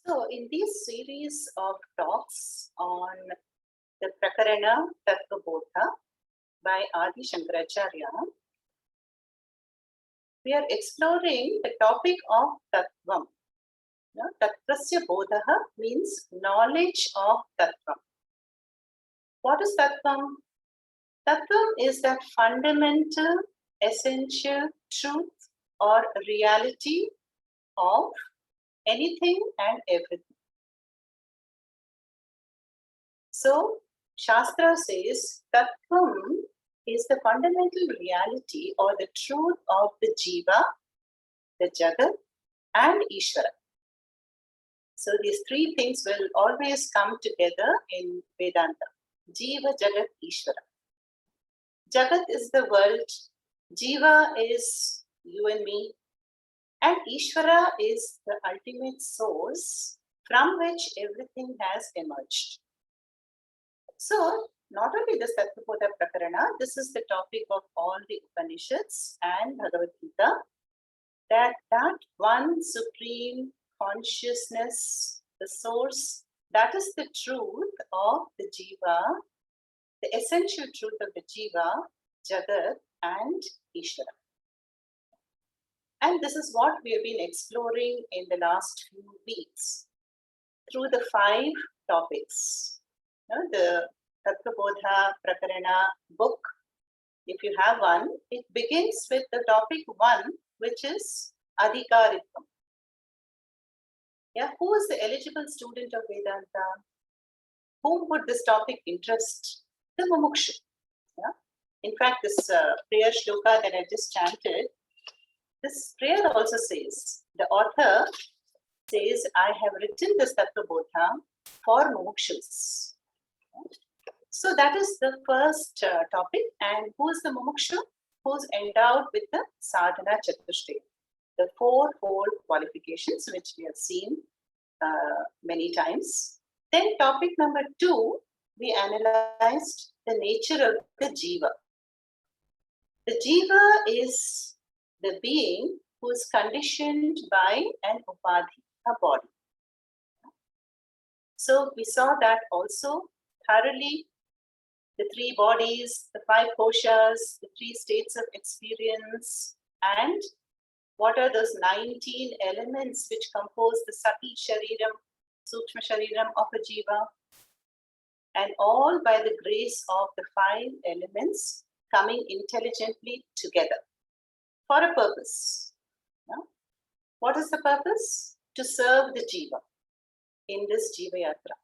So, in this series of talks on the Prakarana Tattvabodha by Adi Shankaracharya, we are exploring the topic of Tattvam. Tattvasya Bodhaha means knowledge of Tattvam. What is Tattvam? Tattvam is that fundamental, essential truth or reality of anything and everything. So, Shastra says Tattvam is the fundamental reality or the truth of the Jiva, the Jagat, and Ishvara. So, these three things will always come together in Vedanta. Jiva, Jagat, Ishvara. Jagat is the world, Jiva is you and me, and Ishvara is the ultimate source from which everything has emerged. So, not only this Tattvabodha Prakarana, this is the topic of all the Upanishads and Bhagavad Gita, that one supreme consciousness, the source, that is the truth of the Jiva, the essential truth of the Jiva, Jagat, and Ishvara. And this is what we have been exploring in the last few weeks through the 5 topics. The Tattvabodha Prakarana book, if you have one, it begins with the topic 1, which is Adhikaritvam. Yeah, who is the eligible student of Vedanta? Whom would this topic interest? The Mumukshu. Yeah? In fact, this prayer shloka that I just chanted, this prayer also says, the author says, I have written this Tattvabodha for Mumukshus. So that is the first topic. And who is the Mumukshu? Who is endowed with the Sadhana Chatushtaya, the 4-fold qualifications which we have seen many times. Then topic number 2, we analyzed the nature of the Jiva. The Jiva is the being who is conditioned by an upadhi, a body. So we saw that also thoroughly. The 3 bodies, the 5 koshas, the 3 states of experience, and what are those 19 elements which compose the Sati Shariram, Sukshma Shariram of a Jiva, and all by the grace of the 5 elements coming intelligently together for a purpose. Yeah? What is the purpose? To serve the Jiva in this Jiva Yatra.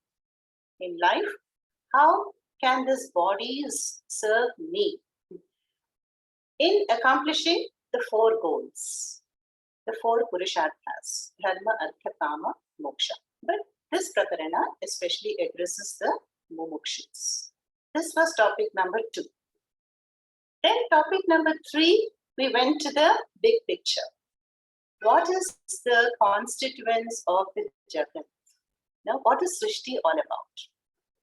In life, how can this bodies serve me? In accomplishing the 4 goals, the 4 Purusharthas, Dharma, Artha, Kama, Moksha. But this Prakarana especially addresses the Mumukshus. This was topic number 2. Then topic number 3, we went to the big picture. What is the constituents of the Jagat? Now, what is Srishti all about?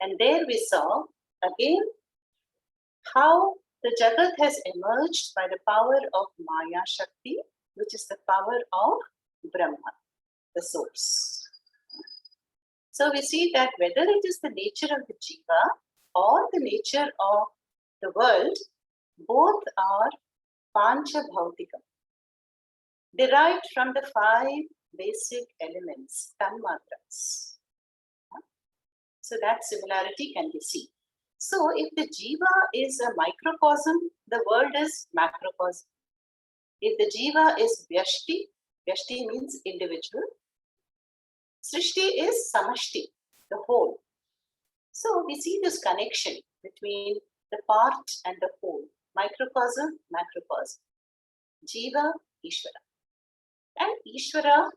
And there we saw again how the Jagat has emerged by the power of Maya Shakti, which is the power of Brahma, the source. So we see that whether it is the nature of the Jiva or the nature of the world, both are Pancha Bhautikam, derived from the 5 basic elements, Tanmatras. So that similarity can be seen. So if the Jiva is a microcosm, the world is macrocosm. If the Jiva is Vyashti, Vyashti means individual, Srishti is Samashti, the whole. So we see this connection between the part and the whole, microcosm, macrocosm, Jiva, Ishvara. And Ishvara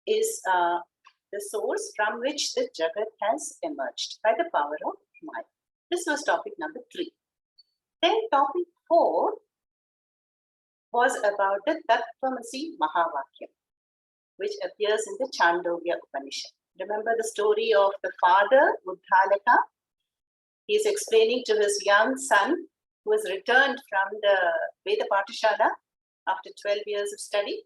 is the source from which the Jagat has emerged by the power of Maya. This was topic number 3. Then topic 4 was about the Tattvamasi Mahavakyam, which appears in the Chandogya Upanishad. Remember the story of the father, Uddhalaka? He is explaining to his young son, who has returned from the Veda Patishala after 12 years of study,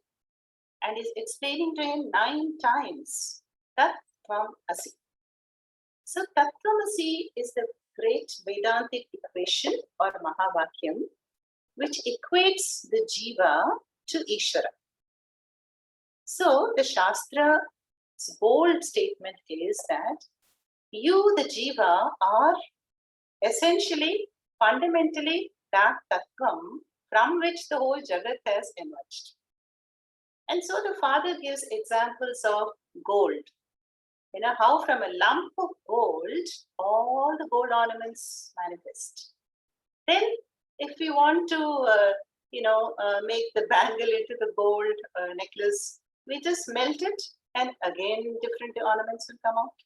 and is explaining to him 9 times Tattvamasi. So Tattvamasi is the great Vedantic equation or Mahavakyam, which equates the Jiva to Ishvara. So the Shastra's bold statement is that you, the Jiva, are essentially, fundamentally that Tattvam from which the whole Jagat has emerged. And so the father gives examples of gold. You know, how from a lump of gold, all the gold ornaments manifest. Then, if we want to, make the bangle into the gold necklace, we just melt it and again different ornaments will come out.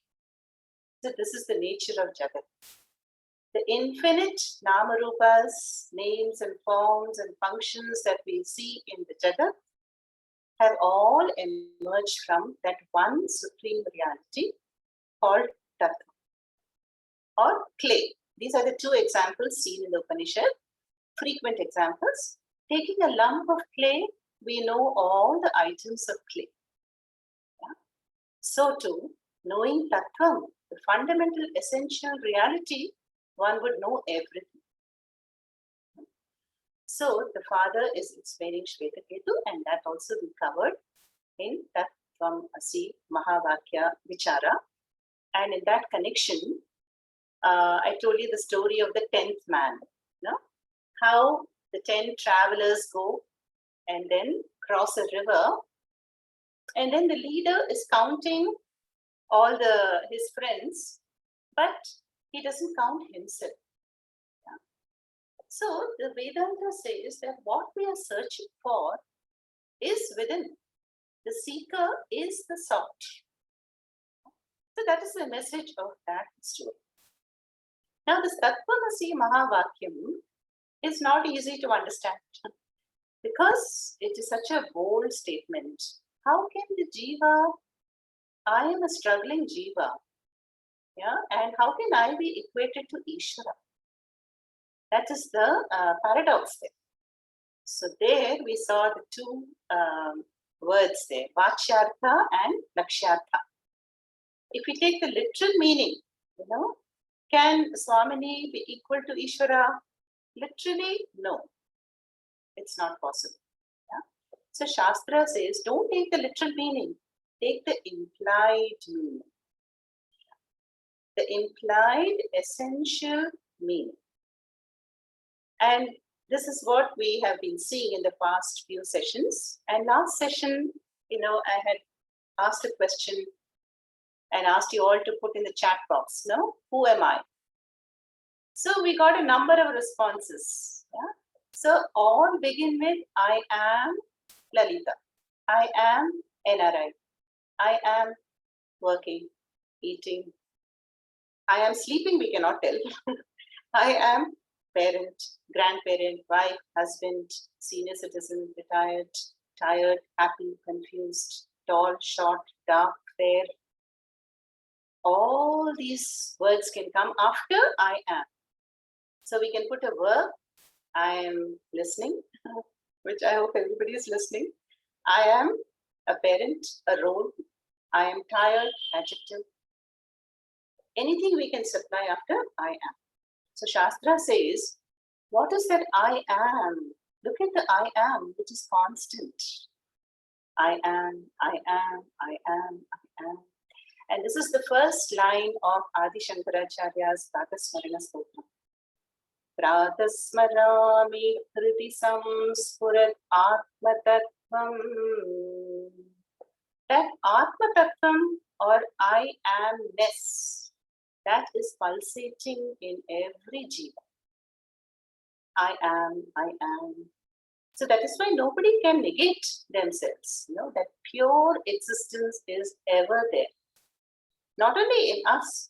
So this is the nature of Jagat. The infinite Namarupas, names and forms and functions that we see in the Jagat have all emerged from that one supreme reality called Tattva or clay. These are the two examples seen in the Upanishad, frequent examples. Taking a lump of clay, we know all the items of clay. Yeah? So too, knowing Tattvam, the fundamental essential reality, one would know everything. So the father is explaining Shvetaketu, and that also we covered in Tattvamasi Mahavakya Vichara. And in that connection, I told you the story of the 10th man. How the 10 travelers go and then cross a river, and then the leader is counting all his friends, but he doesn't count himself. So the Vedanta says that what we are searching for is within. The seeker is the sought. So that is the message of that story. Now this Tattvamasi Mahavakyam is not easy to understand because it is such a bold statement. How can the Jiva, I am a struggling Jiva, and how can I be equated to Ishvara? That is the paradox there. So there we saw the two words there, Vachyartha and Lakshyartha. If we take the literal meaning, can Swamini be equal to Ishvara? Literally, no. It's not possible. Yeah? So Shastra says, don't take the literal meaning, take the implied meaning. The implied essential meaning. And this is what we have been seeing in the past few sessions. And last session, I had asked a question and asked you all to put in the chat box, who am I? So we got a number of responses. Yeah? So all begin with, I am Lalita. I am NRI. I am working, eating. I am sleeping, we cannot tell. I am parent, grandparent, wife, husband, senior citizen, retired, tired, happy, confused, tall, short, dark, fair. All these words can come after I am. So we can put a verb, I am listening, which I hope everybody is listening. I am a parent, a role. I am tired, adjective. Anything we can supply after I am. So Shastra says, what is that I am? Look at the I am, which is constant. I am, I am, I am, I am. And this is the first line of Adi Shankaracharya's Pratasmarana Stotra. Pratasmarami hridi samspurat atmatattvam. That atmatattvam or I amness, that is pulsating in every jiva. I am, I am. So that is why nobody can negate themselves. That pure existence is ever there. Not only in us,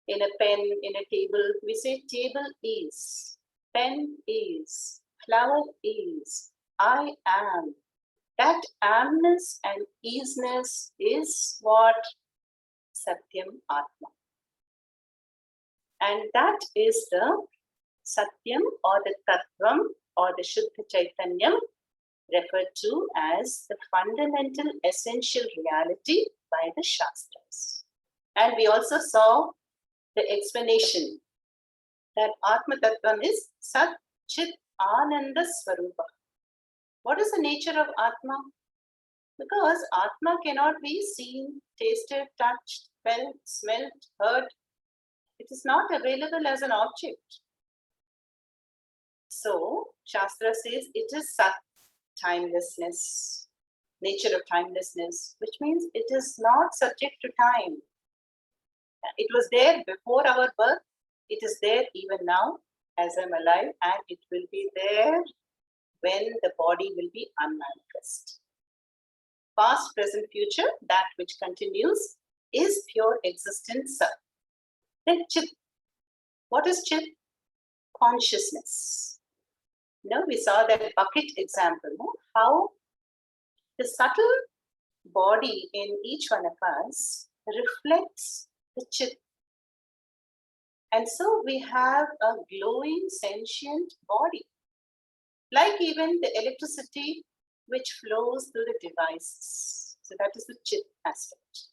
in a pen, in a table, we say table is, pen is, flower is, I am. That amness and easiness is what Satyam Atma. And that is the Satyam or the Tattvam or the Shuddha Chaitanyam referred to as the fundamental essential reality by the Shastras. And we also saw the explanation that Atma Tattvam is Sat Chit Ananda Swarupa. What is the nature of Atma? Because Atma cannot be seen, tasted, touched, felt, smelt, heard. It is not available as an object. So, Shastra says it is Sat, timelessness, nature of timelessness, which means it is not subject to time. It was there before our birth, it is there even now as I'm alive, and it will be there when the body will be unmanifest. Past, present, future, that which continues is pure existence. Then Chit. What is Chit? Consciousness. We saw that bucket example, how the subtle body in each one of us reflects the Chit. And so we have a glowing, sentient body. Like even the electricity which flows through the devices. So that is the Chit aspect.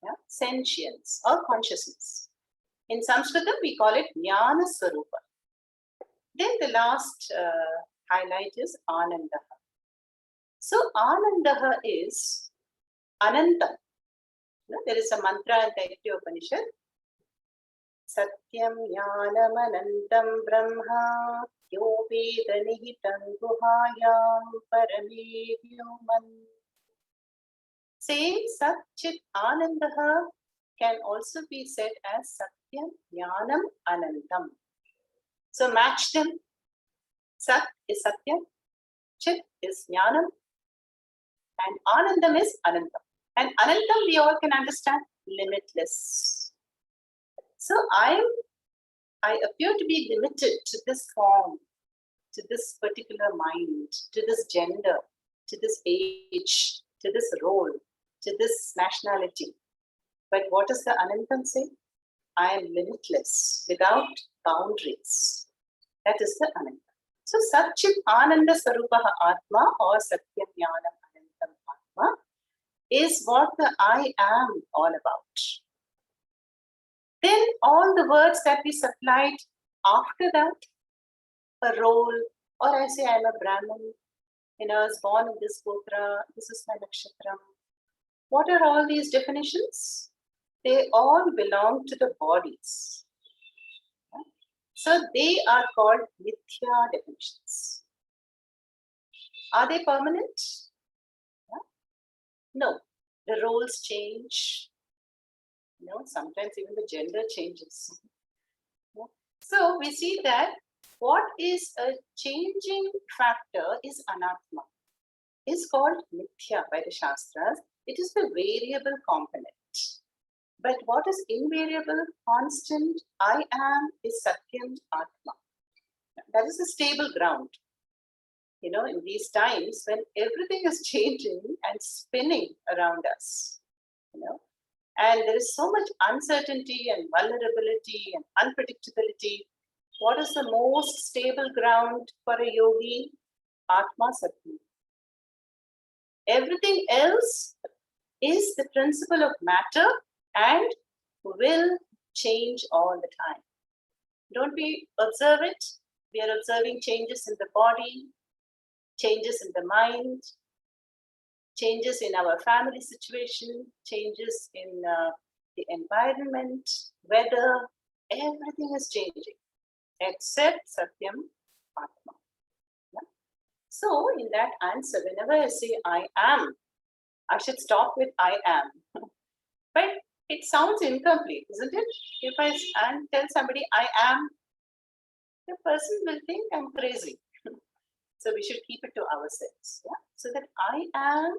Yeah? Sentience or consciousness. In Sanskritam, we call it Jnana Swarupa. Then the last highlight is Anandaha. So Anandaha is Anantam. There is a mantra in the Taittiriya Upanishad. Satyam Jnanam Anantam Brahma Yo Veda Nihitam Guhayam Parame Vyuman. Saying Sat Chit Anandaha can also be said as Satyam Jnanam Anantam. So match them. Sat is Satyam, Chit is Jnanam, and Anandam is Anantam. And Anantam we all can understand, limitless. So I appear to be limited to this form, to this particular mind, to this gender, to this age, to this role, to this nationality. But what does the Anantam say? I am limitless, without boundaries. That is the Anantam. So Satchit Ananda Sarupaha Atma or Satyam Jnanam Anantam Atma is what the I am all about. Then all the words that we supplied after that, a role, or I say I'm a Brahmin, I was born in this Gotra, this is my Nakshatram. What are all these definitions? They all belong to the bodies. So they are called Mithya definitions. Are they permanent? No. The roles change. Sometimes even the gender changes. So we see that what is a changing factor is Anatma. Is called Mithya by the Shastras. It is the variable component. But what is invariable, constant, I am, is Satyam Atma. That is a stable ground. In these times when everything is changing and spinning around us, and there is so much uncertainty and vulnerability and unpredictability, what is the most stable ground for a yogi? Atma Satyam. Everything else is the principle of matter and will change all the time. Don't we observe it? We are observing changes in the body, changes in the mind, changes in our family situation, changes in the environment, weather, everything is changing except Satyam Atma. Yeah? So in that answer, whenever I say I am, I should stop with I am. But it sounds incomplete, isn't it? If I tell somebody I am, the person will think I'm crazy. So we should keep it to ourselves. Yeah? So that I am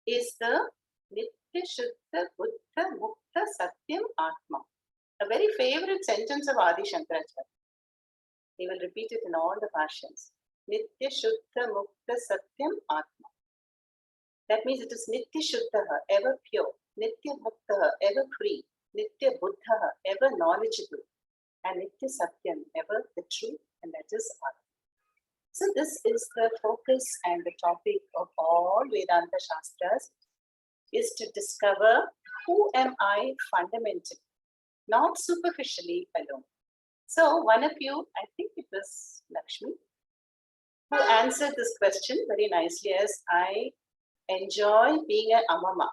is the Nitya Shuddha Buddha Mukta Satyam Atma. A very favorite sentence of Adi Shankaracharya. He will repeat it in all the versions. Nitya Shuddha Mukta Satyam Atma. That means it is Nitya Shuddha, ever pure. Nitya Mukta, ever free. Nitya Buddha, ever knowledgeable. And Nitya Satyam, ever the truth, and that is Atma. So this is the focus and the topic of all Vedanta Shastras. is to discover who am I fundamentally, not superficially alone. So one of you, I think it was Lakshmi, who answered this question very nicely as I enjoy being an amama.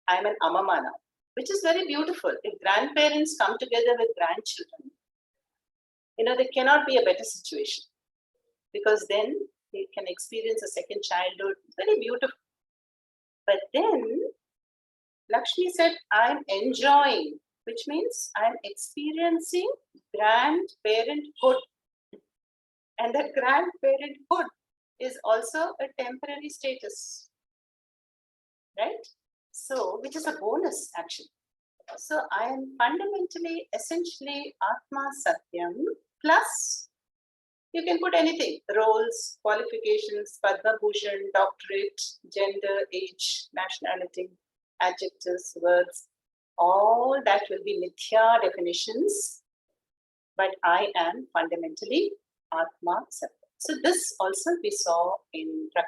I'm an amama now, which is very beautiful. If grandparents come together with grandchildren, there cannot be a better situation, because then they can experience a second childhood. Very beautiful. But then Lakshmi said, I'm enjoying, which means I'm experiencing grandparenthood. And that grandparenthood is also a temporary status, right? So, which is a bonus actually. So, I am fundamentally, essentially Atma Satyam, plus you can put anything, roles, qualifications, Padma Bhushan, doctorate, gender, age, nationality, adjectives, words, all that will be mithya definitions, but I am fundamentally Atma Satya. So this also we saw in the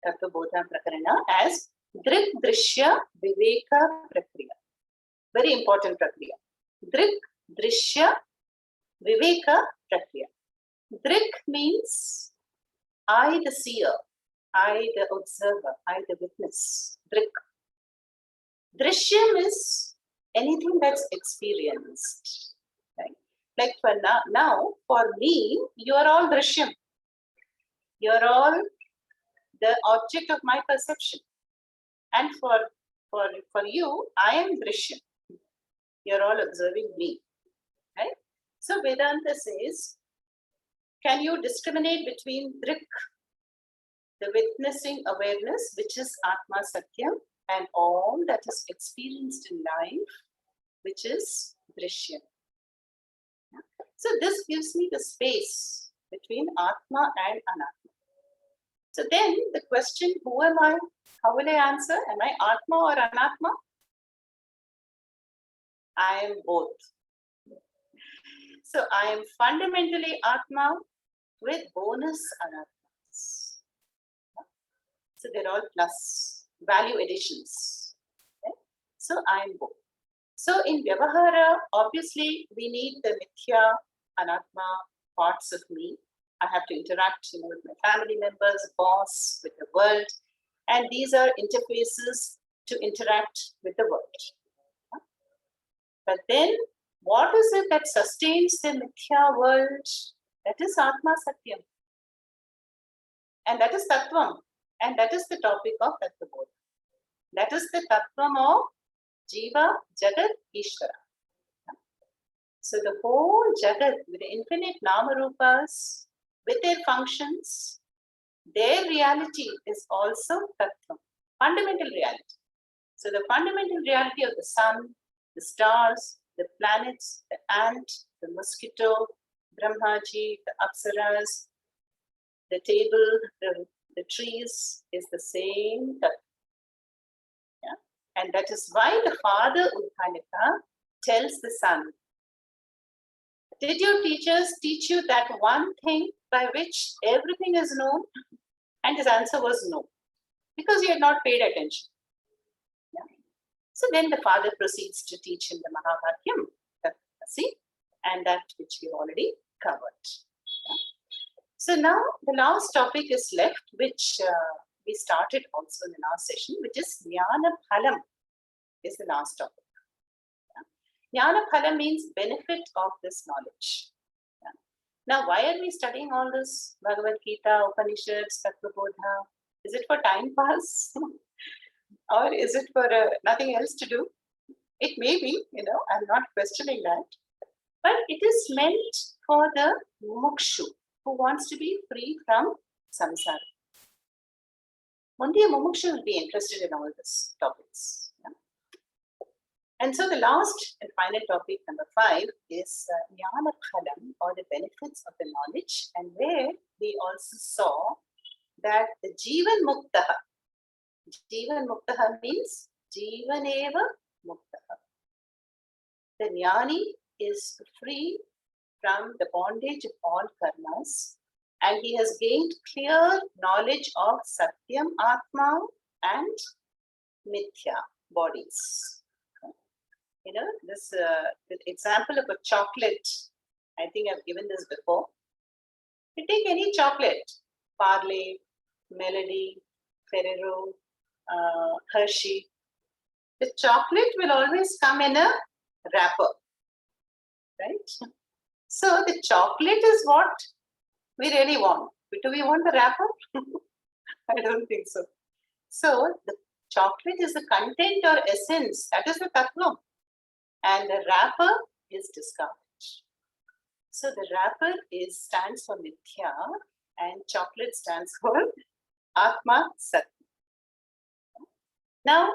Tattvabodha Prakarana as Drik Drishya Viveka Prakriya. Very important Prakriya. Drik Drishya Viveka Prakriya. Drik means I the seer, I the observer, I the witness. Drik. Drishyam is anything that's experienced. Right? Like for now, for me, you are all Drishyam. You're all the object of my perception. And for you, I am Drishyam. You're all observing me. Right? So Vedanta says, can you discriminate between Drik, the witnessing awareness, which is Atma Satyam, and all that is experienced in life, which is Drishyam? So this gives me the space between Atma and Anatma. So then the question, who am I? How will I answer? Am I Atma or Anatma? I am both. So I am fundamentally Atma with bonus Anatmas. So they're all plus value additions. Okay? So I am both. So in Vyavahara, obviously we need the Mithya, Anatma parts of me. I have to interact with my family members, boss, with the world. And these are interfaces to interact with the world. But then, what is it that sustains the Mithya world? That is Atma Satyam. And that is Tattvam. And that is the topic of Tattvabodha. That is the Tattvam of Jiva, Jagat, Ishvara. So the whole Jagat, with the infinite Namarupas, with their functions, their reality is also Tattvam, fundamental reality. So the fundamental reality of the sun, the stars, the planets, the ant, the mosquito, Brahmaji, the Apsaras, the table, the trees is the same Tattva. Yeah? And that is why the father Udhalika tells the son, did your teachers teach you that one thing by which everything is known? And his answer was no, because he had not paid attention. Yeah? So then the father proceeds to teach him the Mahabhagyam, and that which we already covered. Yeah? So now the last topic is left, which we started also in the last session, which is Jnana Phalam is the last topic. Jnana Phala means benefit of this knowledge. Yeah. Now, why are we studying all this? Bhagavad Gita, Upanishads, Tattvabodha? Is it for time pass? Or is it for nothing else to do? It may be, I'm not questioning that. But it is meant for the mumukshu who wants to be free from samsara. Only a mumukshu will be interested in all these topics. Yeah? And so the last and final topic, number 5, is Jnana Phalam, or the benefits of the knowledge, and where we also saw that the Jivan Muktaha means Jivaneva Muktaha. The Jnani is free from the bondage of all karmas, and he has gained clear knowledge of Satyam Atma and mithya bodies. You know, this the example of a chocolate, I think I've given this before. You take any chocolate, Parle, Melody, Ferrero, Hershey. The chocolate will always come in a wrapper, right? So the chocolate is what we really want. Do we want the wrapper? I don't think so. So the chocolate is the content or essence. That is the tattva. And the wrapper is discovered. So the wrapper stands for mithya and chocolate stands for Atma Sat. Now,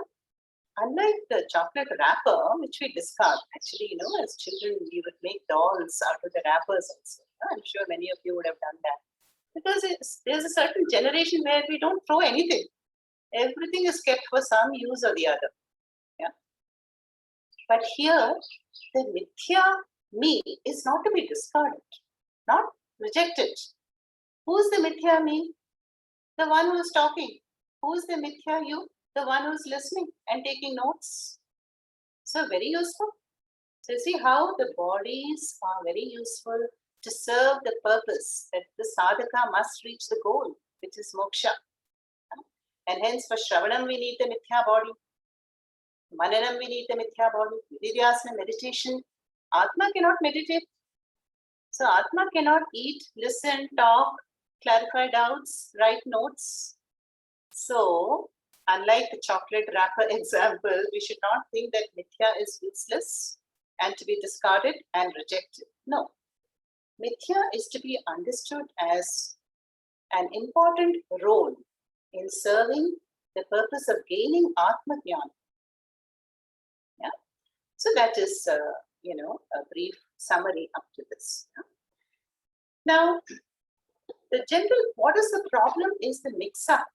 unlike the chocolate wrapper, which we discard, actually, you know, as children, we would make dolls out of the wrappers also. I'm sure many of you would have done that. Because there's a certain generation where we don't throw anything. Everything is kept for some use or the other. Yeah. But here, the mithya me is not to be discarded, not rejected. Who's the mithya me? The one who's talking. Who's the mithya you? The one who's listening and taking notes. So very useful. So you see how the bodies are very useful to serve the purpose that the sadhaka must reach the goal, which is moksha. And hence for Shravanam we need the mithya body. Mananam we need the mithya body. Vidyasana, meditation. Atma cannot meditate. So Atma cannot eat, listen, talk, clarify doubts, write notes. So unlike the chocolate wrapper example, we should not think that mithya is useless and to be discarded and rejected. No. Mithya is to be understood as an important role in serving the purpose of gaining Atma Jnana. Yeah? So that is, a brief summary up to this. Yeah? Now, what is the problem is the mix-up.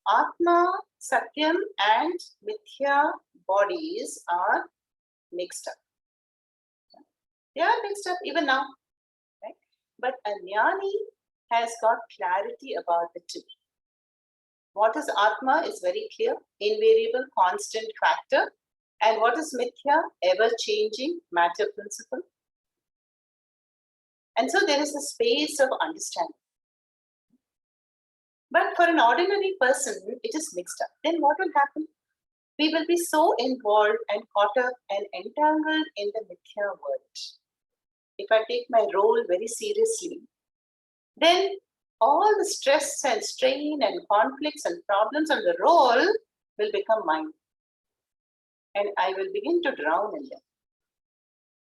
Yeah? Atma, Satyam and Mithya bodies are mixed up. They are mixed up even now. Right? But a jnani has got clarity about the two. What is Atma is very clear, invariable, constant factor. And what is Mithya? Ever-changing matter principle. And so there is a space of understanding. But for an ordinary person, it is mixed up. Then what will happen? We will be so involved and caught up and entangled in the Mithya world. If I take my role very seriously, then all the stress and strain and conflicts and problems on the role will become mine. And I will begin to drown in them.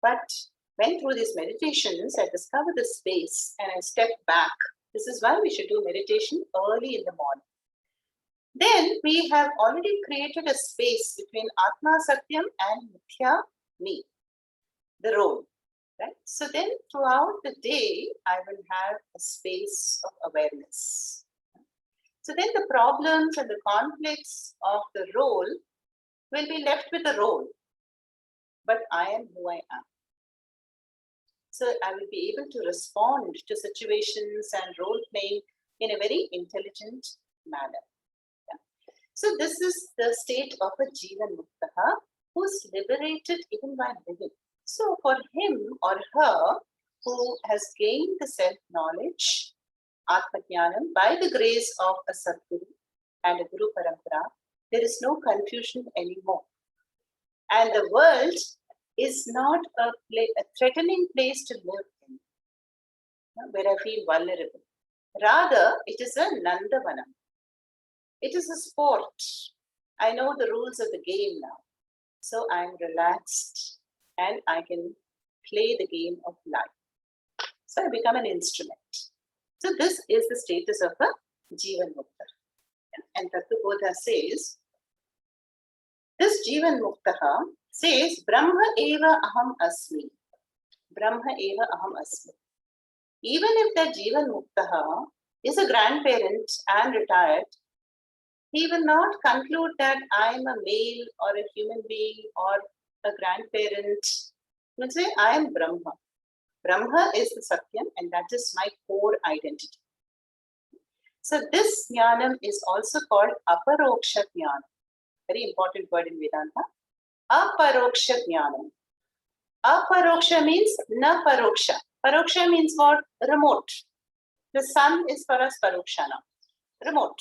But when through these meditations, I discover the space and I step back. This is why we should do meditation early in the morning. Then we have already created a space between Atma Satyam and Mithya me, the role. Right? So then throughout the day, I will have a space of awareness. So then the problems and the conflicts of the role will be left with the role. But I am who I am. So I will be able to respond to situations and role playing in a very intelligent manner. Yeah. So this is the state of a Jivan Muktaha who is liberated even while living. So for him or her who has gained the self-knowledge, Atma Jnanam, by the grace of a Sadguru and a Guru Parampara, there is no confusion anymore. And the world is not a threatening place to live in, where I feel vulnerable. Rather, it is a Nandavanam. It is a sport. I know the rules of the game now. So I'm relaxed and I can play the game of life. So I become an instrument. So this is the status of a Jivan Mukta. And Tattvabodha says, this Jivan Muktaha says, Brahma eva aham asmi. Brahma eva aham asmi. Even if that Jivan Muktaha is a grandparent and retired, he will not conclude that I am a male or a human being or a grandparent. He will say, I am Brahma. Brahma is the Satyam and that is my core identity. So this jnanam is also called aparoksha jnanam. Very important word in Vedanta. Aparoksha jnanam. Aparoksha means na paroksha. Paroksha means what? Remote. The sun is for us paroksha now. Remote.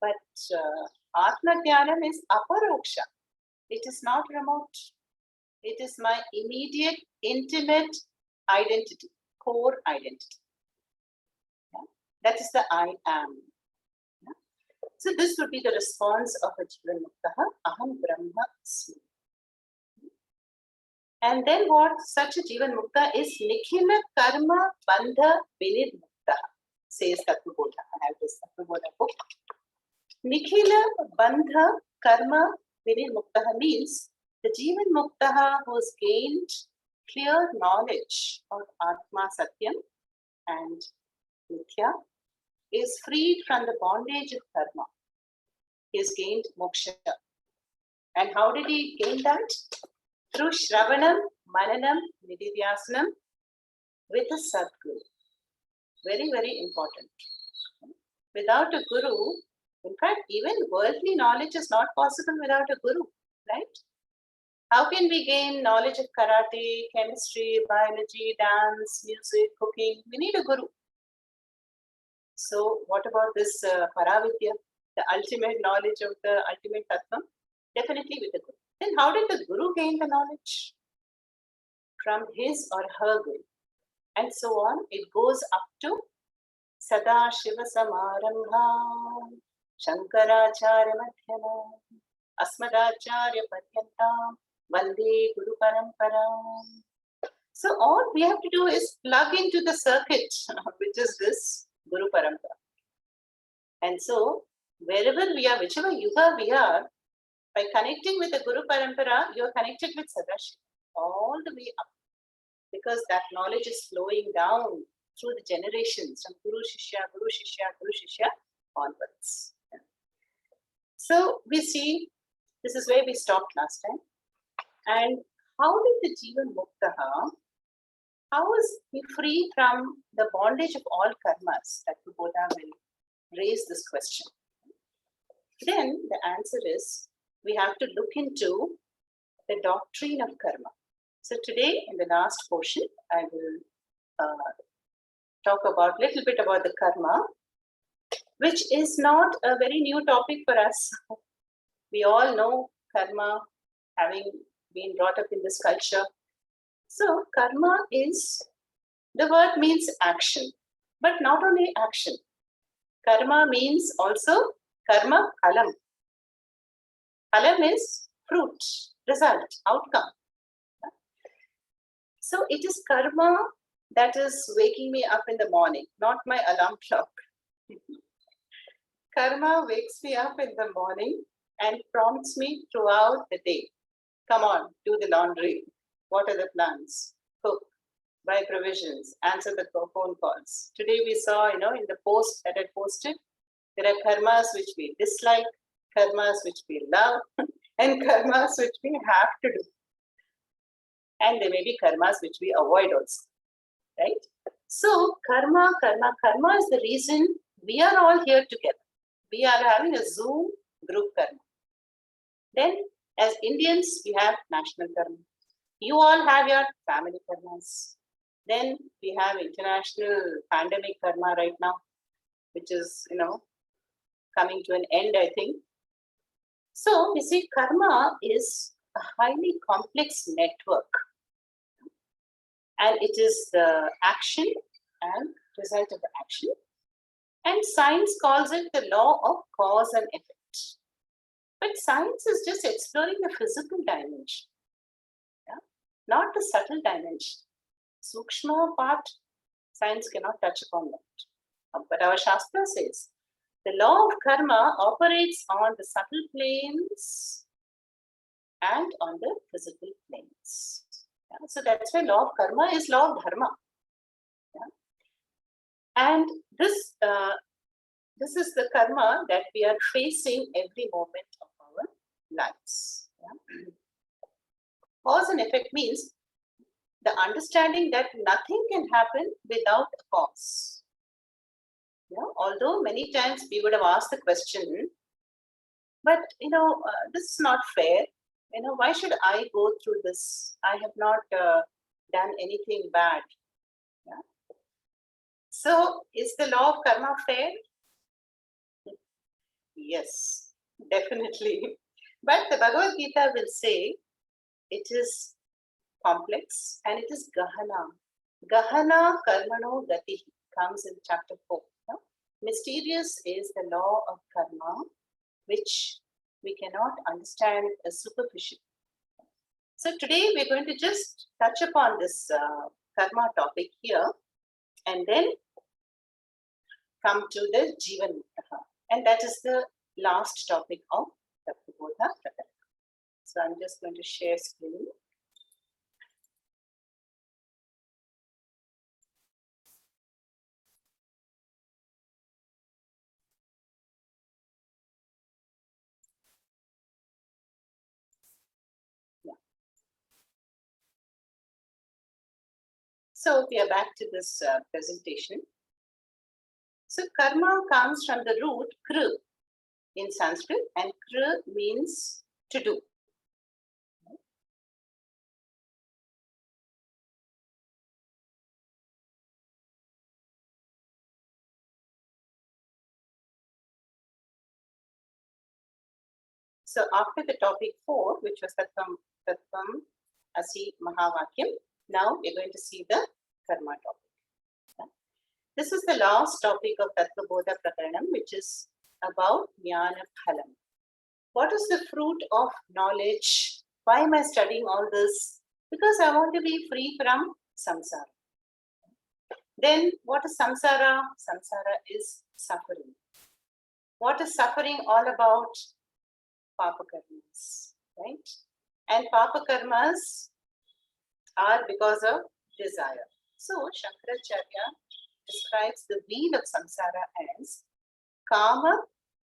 But Atma Jnanam is aparoksha. It is not remote. It is my immediate, intimate identity, core identity. Yeah? That is the I am. Yeah? So this would be the response of a Jivan Muktaha, Aham Brahma Asmi. And then what such a Jivan Mukta is Nikhila Karma Bandha Vinirmukta, says Tattvabodha. I have this Tattvabodha book. Nikhila Bandha Karma Vinirmukta means the Jivan Muktaha who has gained clear knowledge of Atma Satyam and Mithya is freed from the bondage of karma. He has gained moksha. And how did he gain that? Through Shravanam, Mananam, Nididhyasanam with a Sadguru. Very, very important. Without a guru, in fact, even worldly knowledge is not possible without a guru, right? How can we gain knowledge of karate, chemistry, biology, dance, music, cooking? We need a guru. So what about this Paravidya, the ultimate knowledge of the ultimate Tattva? Definitely with the guru. Then how did the guru gain the knowledge? From his or her guru. And so on. It goes up to Sada Shiva Samarambha, Shankaracharya Madhyama, Asmadacharya Paryantam, Vande Guru Paramparam. So all we have to do is plug into the circuit, which is this Guru Parampara. And so wherever we are, whichever yuga we are, by connecting with the Guru Parampara, you are connected with Sadashiva all the way up. Because that knowledge is flowing down through the generations from Guru Shishya, Guru Shishya, Guru Shishya onwards. So we see, this is where we stopped last time. And how did the Jivan Muktaha, how is he free from the bondage of all karmas? Tattvabodha will raise this question. Then the answer is, we have to look into the doctrine of karma. So today, in the last portion, I will talk about little bit about the karma, which is not a very new topic for us. We all know karma, having been brought up in this culture. So karma is, the word means action, but not only action. Karma means also karma phalam. Phalam is fruit, result, outcome. So it is karma that is waking me up in the morning, not my alarm clock. Karma wakes me up in the morning and prompts me throughout the day. Come on, do the laundry. What are the plans? Cook, buy provisions, answer the phone calls. Today we saw, in the post that I posted, there are karmas which we dislike, karmas which we love, and karmas which we have to do. And there may be karmas which we avoid also, right? So karma is the reason we are all here together. We are having a Zoom group karma. Then as Indians, we have national karma. You all have your family karmas. Then we have international pandemic karma right now, which is, coming to an end, I think. So we see karma is a highly complex network. And it is the action and result of the action. And science calls it the law of cause and effect. But science is just exploring the physical dimension, not the subtle dimension. Sukshma part, science cannot touch upon that. But our Shastra says, the law of karma operates on the subtle planes and on the physical planes. So that's why law of karma is law of dharma. And this is the karma that we are facing every moment of our lives. Cause and effect means the understanding that nothing can happen without a cause. Although many times we would have asked the question, but this is not fair. Why should I go through this? I have not done anything bad. Yeah? So, is the law of karma fair? Yes, definitely. But the Bhagavad Gita will say it is complex and it is Gahana. Gahana Karmano Gati comes in chapter 4. Mysterious is the law of karma, which we cannot understand as superficial. So today we're going to just touch upon this karma topic here and then come to the Jivan Muktaha. And that is the last topic of Tattvabodha. So I'm just going to share screen. So we are back to this presentation. So karma comes from the root kru in Sanskrit, and kru means to do. So after the topic 4, which was Tattvam Asi Mahavakyam, now we're going to see the karma topic. This is the last topic of Tattvabodha Prakaranam, which is about Jnana Phalam. What is the fruit of knowledge? Why am I studying all this? Because I want to be free from samsara. Then what is samsara? Samsara is suffering. What is suffering all about? Papa karmas, right? And papa karmas are because of desire. So Shankaracharya describes the wheel of samsara as kama,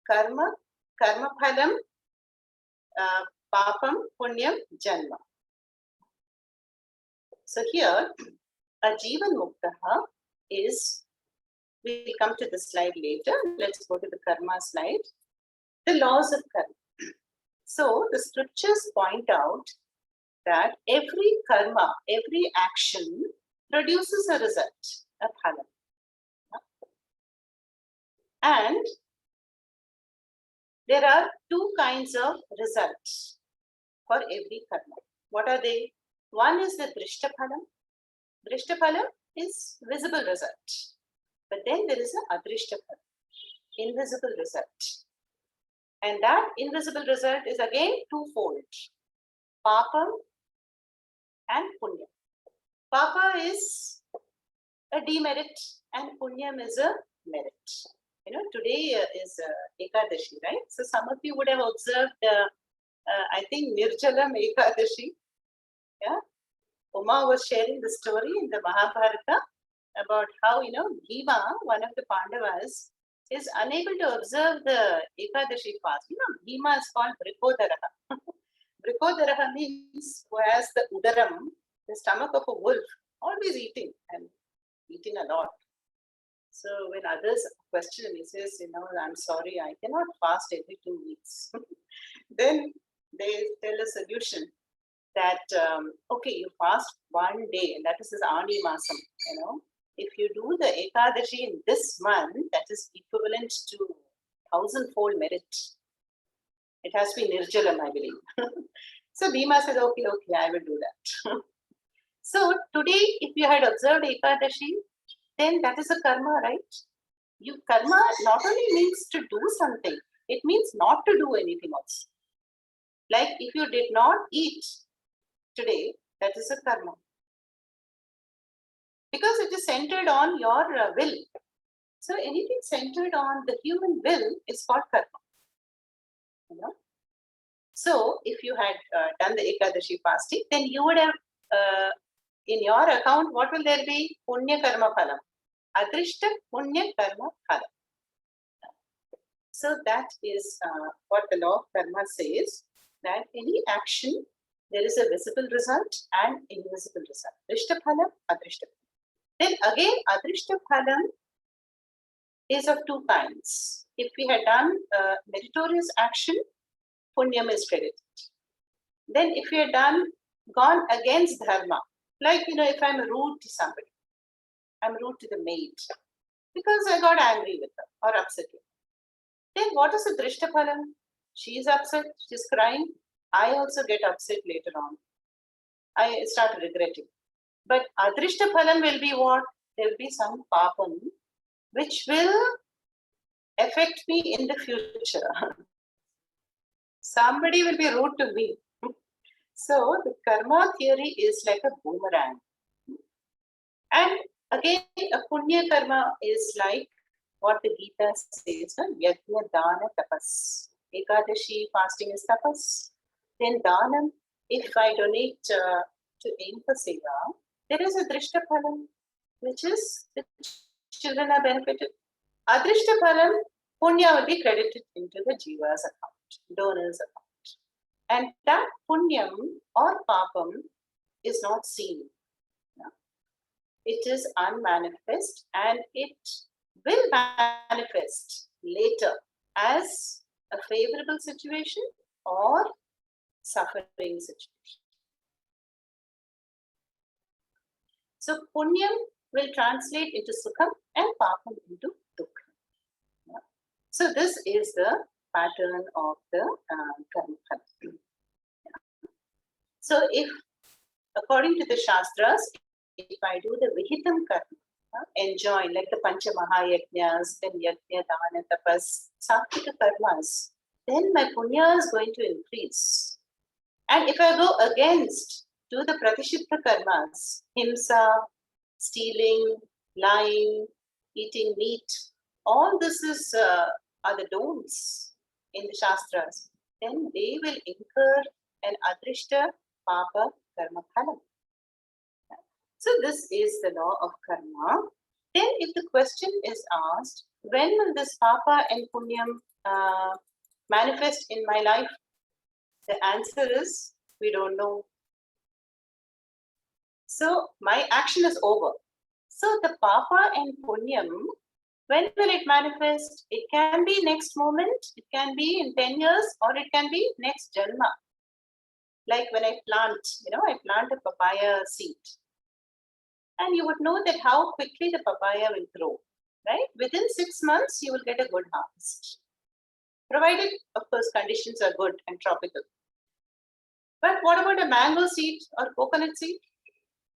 karma, karma phalam, papam, punyam, janma. So here, a Jivan Muktaha is, we'll come to the slide later. Let's go to the karma slide. The laws of karma. So the scriptures point out that every karma, every action produces a result, a phalam. And there are two kinds of results for every karma. What are they? One is the drishta phalam. Drishta phalam is visible result. But then there is an adrishta phalam, invisible result. And that invisible result is again twofold. Papam and punyam. Papa is a demerit and punyam is a merit. Today is Ekadashi, right? So some of you would have observed, I think, Nirjalam Ekadashi. Yeah, Uma was sharing the story in the Mahabharata about how, Bhima, one of the Pandavas, is unable to observe the Ekadashi fast. Bhima is called Brikodaraha. Brikodaraha means who has the udaram, the stomach of a wolf, always eating and eating a lot. So when others question him, he says, I'm sorry, I cannot fast every 2 weeks. Then they tell a solution that, okay, you fast one day, and that is his Ani Masam. If you do the Ekadashi in this month, that is equivalent to 1,000-fold merit. It has to be Nirjalam, I believe. So Bhima says, okay, I will do that. So today, if you had observed Ekadashi, then that is a karma, right? Karma not only means to do something, it means not to do anything else. Like if you did not eat today, that is a karma. Because it is centered on your will. So anything centered on the human will is called karma. So if you had done the Ekadashi fasting, then you would have, in your account, what will there be? Punya karma phalam. Adrishta punya karma phalam. So that is what the law of karma says, that any action, there is a visible result and invisible result. Drishta phalam, adrishta phalam. Then again, adrishta phalam is of two kinds. If we had done meritorious action, punyam is credited. Then if we had gone against dharma, like, if I'm rude to somebody, I'm rude to the maid because I got angry with her or upset with her. Then what is the drishtaphalam? She is upset, she's crying. I also get upset later on. I start regretting. But adrishtaphalam will be what? There will be some papam which will affect me in the future. Somebody will be rude to me. So the karma theory is like a boomerang. And again, a punya karma is like what the Gita says, yajna dana tapas. Ekadashi fasting is tapas. Then danam, if I donate to aim for seva, there is a drishtaphalam, which is the children are benefited. Adrishtaphalam, punya will be credited into the jiva's account, donor's account. And that punyam or papam is not seen. It is unmanifest and it will manifest later as a favorable situation or suffering situation. So punyam will translate into sukham and papam into dukkha. So this is the pattern of the karma. So if, according to the Shastras, if I do the Vihitam karma, enjoin like the Pancha Mahayajnas, then Yajna, Dana, Tapas, Sattvika karmas, then my punya is going to increase. And if I go against, do the Pratishita karmas, himsa, stealing, lying, eating meat, all this is are the don'ts in the Shastras, then they will incur an adrishta papa karma phalam. So this is the law of karma. Then if the question is asked, when will this papa and punyam manifest in my life? The answer is, we don't know. So my action is over. So the papa and punyam, when will it manifest? It can be next moment, it can be in 10 years, or it can be next janma. Like when I plant, I plant a papaya seed. And you would know that how quickly the papaya will grow, right? Within 6 months, you will get a good harvest. Provided, of course, conditions are good and tropical. But what about a mango seed or coconut seed?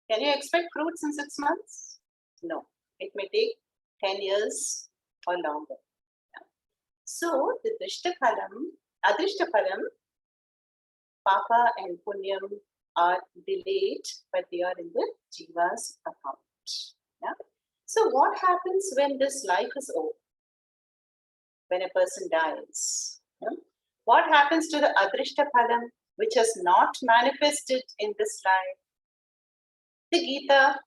Can you expect fruits in 6 months? No, it may take 10 years or longer. So the adrishtaphalam, papa and punyam are delayed, but they are in the jiva's account. Yeah? So what happens when this life is over? When a person dies? Yeah? What happens to the adrishtaphalam which has not manifested in this life? The Gita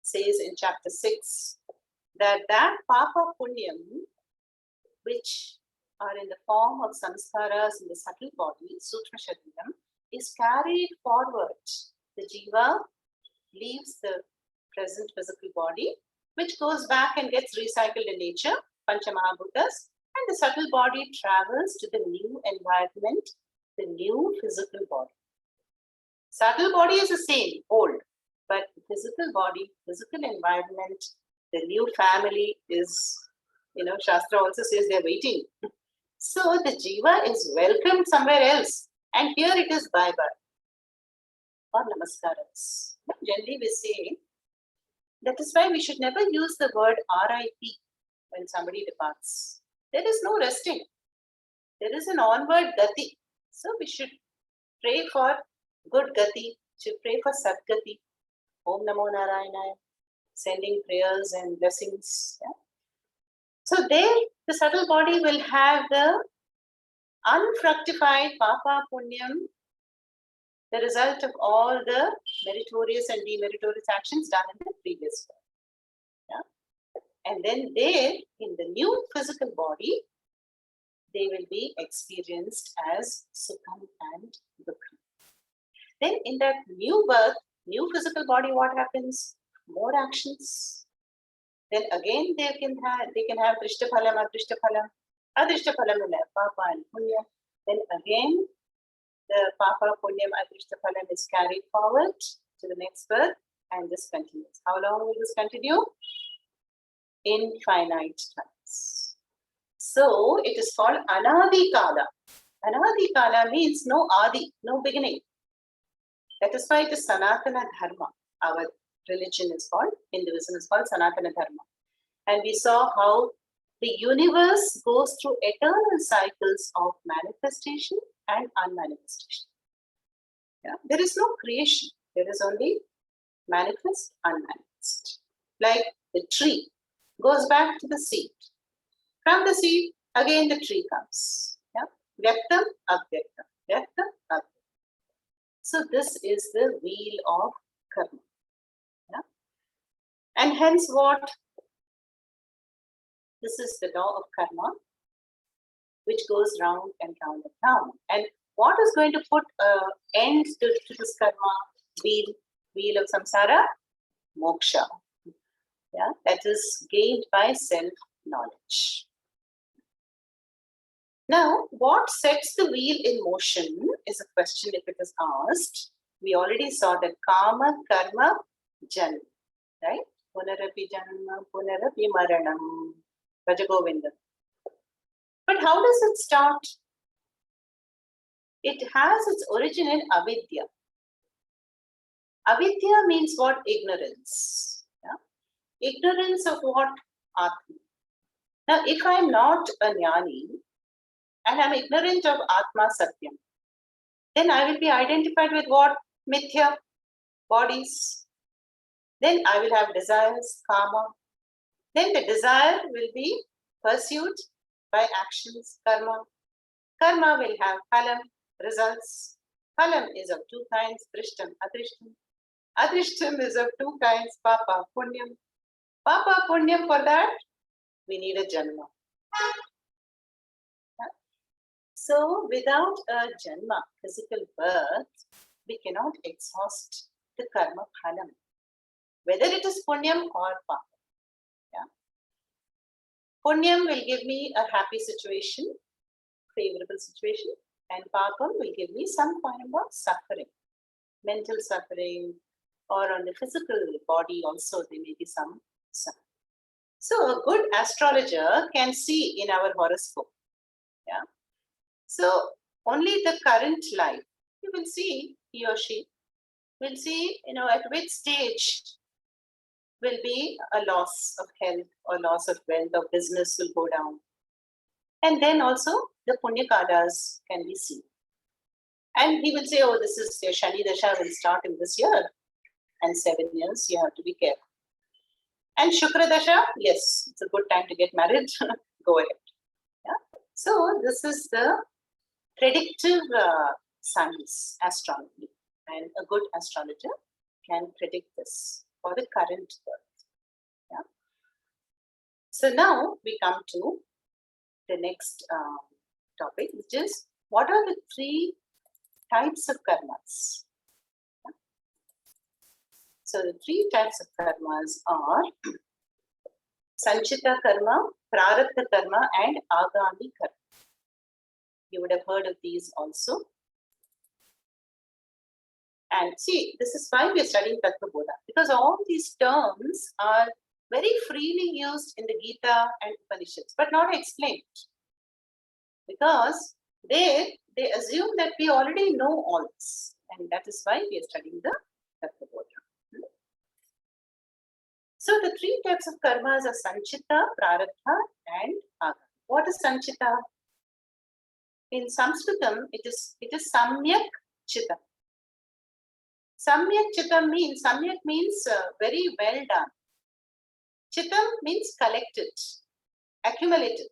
says in chapter 6 that papa punyam, which are in the form of samskaras in the subtle body, sukshma shariram, is carried forward. The jiva leaves the present physical body, which goes back and gets recycled in nature, Pancha Mahabhutas, and the subtle body travels to the new environment, the new physical body. Subtle body is the same, old, but the physical body, physical environment, the new family is, Shastra also says they're waiting. So the jiva is welcomed somewhere else. And here it is bye-bye or namaskaras. Generally we say, that is why we should never use the word RIP when somebody departs. There is no resting. There is an onward gati. So we should pray for good gati, should pray for sadgati. Om Namo Narayanaya, sending prayers and blessings. Yeah? So there, the subtle body will have the unfructified papa punyam, the result of all the meritorious and demeritorious actions done in the previous life. Yeah? And then there, in the new physical body, they will be experienced as sukham and dukkham. Then in that new birth, new physical body, what happens? More actions, Then again they can have Drishtaphalam, Adrishtaphalam. Adrishtaphalam will have Papa and Punya. Then again the Papa, Punyam, Adrishtaphalam is carried forward to the next birth, and this continues. How long will this continue? Infinite times. So it is called Anadi Kala. Anadi Kala means no Adi, no beginning. That is why it is Sanatana Dharma. Our religion is called, Hinduism is called Sanatana Dharma. And we saw how the universe goes through eternal cycles of manifestation and unmanifestation. Yeah? There is no creation. There is only manifest, unmanifest. Like the tree goes back to the seed. From the seed, again the tree comes. Yeah? Vyaktam, Avyaktam. Vyaktam, Avyaktam. So this is the wheel of karma. Yeah? And hence what? This is the law of karma, which goes round and round and round. And what is going to put an end to this karma wheel of samsara? Moksha. Yeah, that is gained by self-knowledge. Now, what sets the wheel in motion is a question if it is asked. We already saw that karma, karma, janma, right? Punarapi janma, punarapi maranam, Rajagovinda. But how does it start? It has its origin in avidya. Avidya means what? Ignorance. Yeah? Ignorance of what? Atma. Now, if I am not a jnani and I am ignorant of Atma Satyam, then I will be identified with what? Mithya, bodies. Then I will have desires, karma. Then the desire will be pursued by actions, karma. Karma will have phalam, results. Phalam is of two kinds, drishtam, adrishtam. Adrishtam is of two kinds, papa, punyam. Papa, punyam, for that, we need a janma. So, without a janma, physical birth, we cannot exhaust the karma phalam, whether it is punyam or papa. Yeah? Punyam will give me a happy situation, favorable situation, and papam will give me some kind of suffering, mental suffering, or on the physical body also there may be some suffering. So a good astrologer can see in our horoscope. Yeah. So only the current life, you will see, he or she will see, at which stage will be a loss of health or loss of wealth or business will go down. And then also the Punya Kalas can be seen. And he will say, oh, this is your Shani Dasha will start in this year. And 7 years, you have to be careful. And Shukra Dasha, yes, it's a good time to get married. Go ahead. Yeah? So this is the predictive science, astrology. And a good astrologer can predict this for the current birth. Yeah? So now we come to the next topic, which is what are the 3 types of karmas? Yeah? So the 3 types of karmas are Sanchita karma, Prarabdha karma, and Agami karma. You would have heard of these also. And see, this is why we are studying Tattvabodha, because all these terms are very freely used in the Gita and Upanishads, but not explained. Because they assume that we already know all this, and that is why we are studying the Tattvabodha. So the 3 types of karmas are Sanchita, Prarabdha, and Agami. What is Sanchita? In Sanskritam, it is Samyak Chitta. Samyak Chitta means very well done. Chitam means collected, accumulated.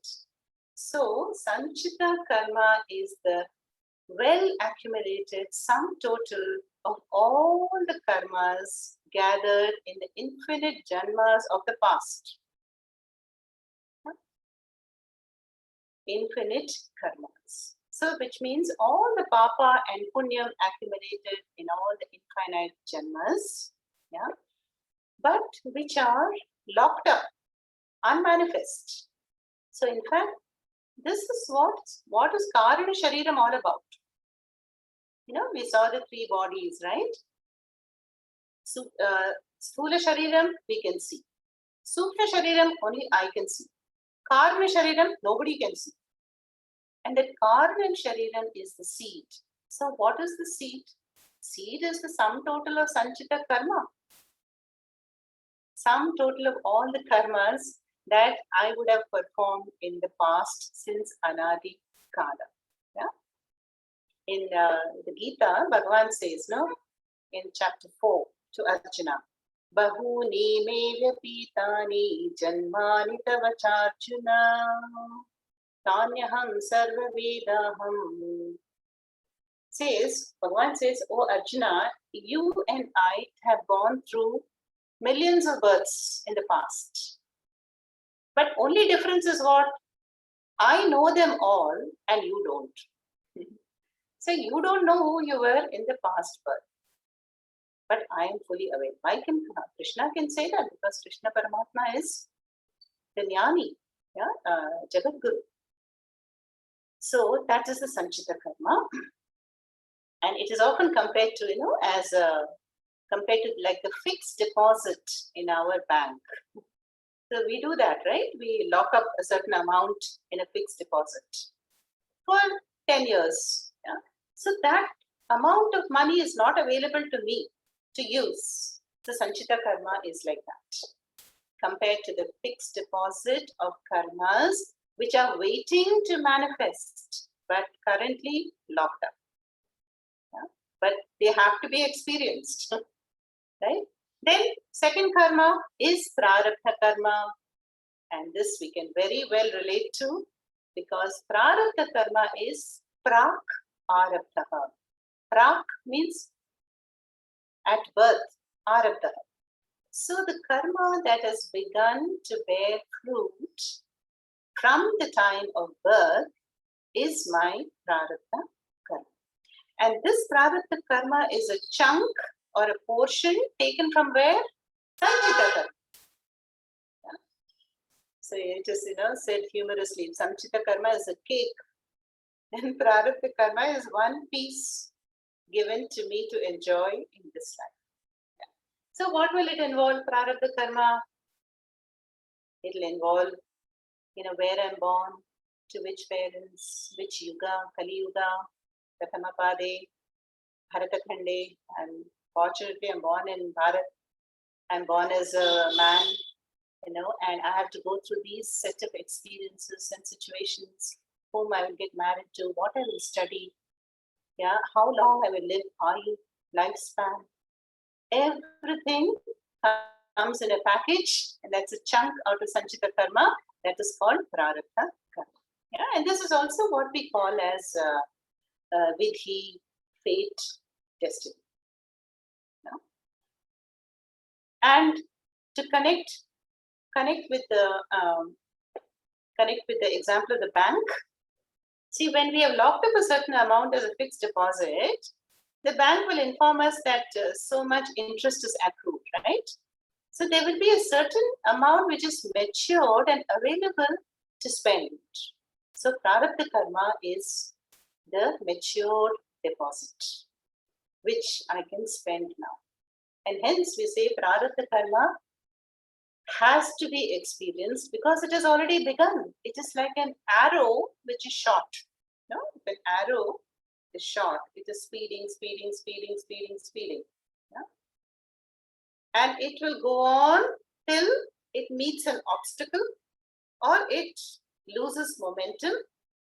So Sanchita karma is the well accumulated sum total of all the karmas gathered in the infinite janmas of the past. Infinite karmas. So which means all the papa and punyam accumulated in all the infinite janmas, yeah, but which are locked up unmanifest. So in fact, this is what is Karana Shariram all about. We saw the three bodies, right? So, Sthula Shariram, we can see. Sukshma Shariram, only I can see. Karana Shariram, nobody can see. And that Karana Shariram is the seed. So what is the seed? Seed is the sum total of Sanchita Karma. Sum total of all the karmas that I would have performed in the past since Anadi Kala. Yeah? In the Gita, Bhagavan says, no, in chapter 4 to Arjuna, Bahuni me vyapitani janmani tava charjuna tanyaham sarva vedaham. Bhagavan says, oh Arjuna, you and I have gone through millions of births in the past. But only difference is what? I know them all and you don't. So you don't know who you were in the past birth. But I am fully aware. Why can Krishna can say that? Because Krishna Paramatma is the Jnani, Jagat Guru. So that is the Sanchita Karma. And it is often compared to, as compared to like the fixed deposit in our bank. So we do that, right? We lock up a certain amount in a fixed deposit for 10 years. Yeah? So that amount of money is not available to me to use. The Sanchita Karma is like that. Compared to the fixed deposit of karmas which are waiting to manifest but currently locked up. Yeah? But they have to be experienced. Right? Then second karma is prarabdha karma, and this we can very well relate to because prarabdha karma is prak arabdha. Prak means at birth, arabdha. So the karma that has begun to bear fruit from the time of birth is my prarabdha karma. And this prarabdha karma is a chunk or a portion taken from where? Sanchita Karma. Yeah. So it is, said humorously, Sanchita Karma is a cake and Prarabdha Karma is one piece given to me to enjoy in this life. Yeah. So what will it involve, Prarabdha Karma? It will involve, where I'm born, to which parents, which yuga, Kali Yuga, Prathamapade, Bharatakhande, and fortunately, I'm born in Bharat. I'm born as a man, and I have to go through these set of experiences and situations, whom I will get married to, what I will study, how long I will live, lifespan. Everything comes in a package, and that's a chunk out of Sanchita Karma that is called Prarabdha Karma. Yeah, and this is also what we call as Vidhi, fate, destiny. And to connect with the example of the bank. See, when we have locked up a certain amount as a fixed deposit, the bank will inform us that so much interest is accrued, right? So there will be a certain amount which is matured and available to spend. So Prarabdha Karma is the matured deposit, which I can spend now. And hence we say Prarabdha Karma has to be experienced because it has already begun. It is like an arrow which is shot. If an arrow is shot, it is speeding. Yeah? And it will go on till it meets an obstacle or it loses momentum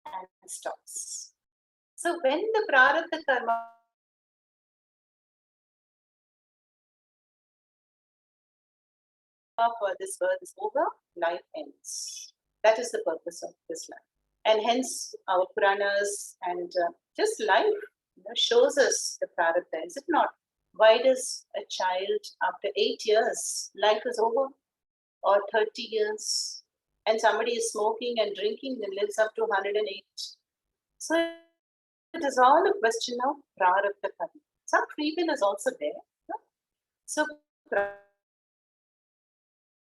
and stops. So when the Prarabdha Karma for this birth is over, life ends. That is the purpose of this life. And hence our Puranas and just life shows us the Prarabdha, is it not? Why does a child after 8 years, life is over? Or 30 years, and somebody is smoking and drinking and lives up to 108. So it is all a question of Prarabdha Karma. Some free will is also there. So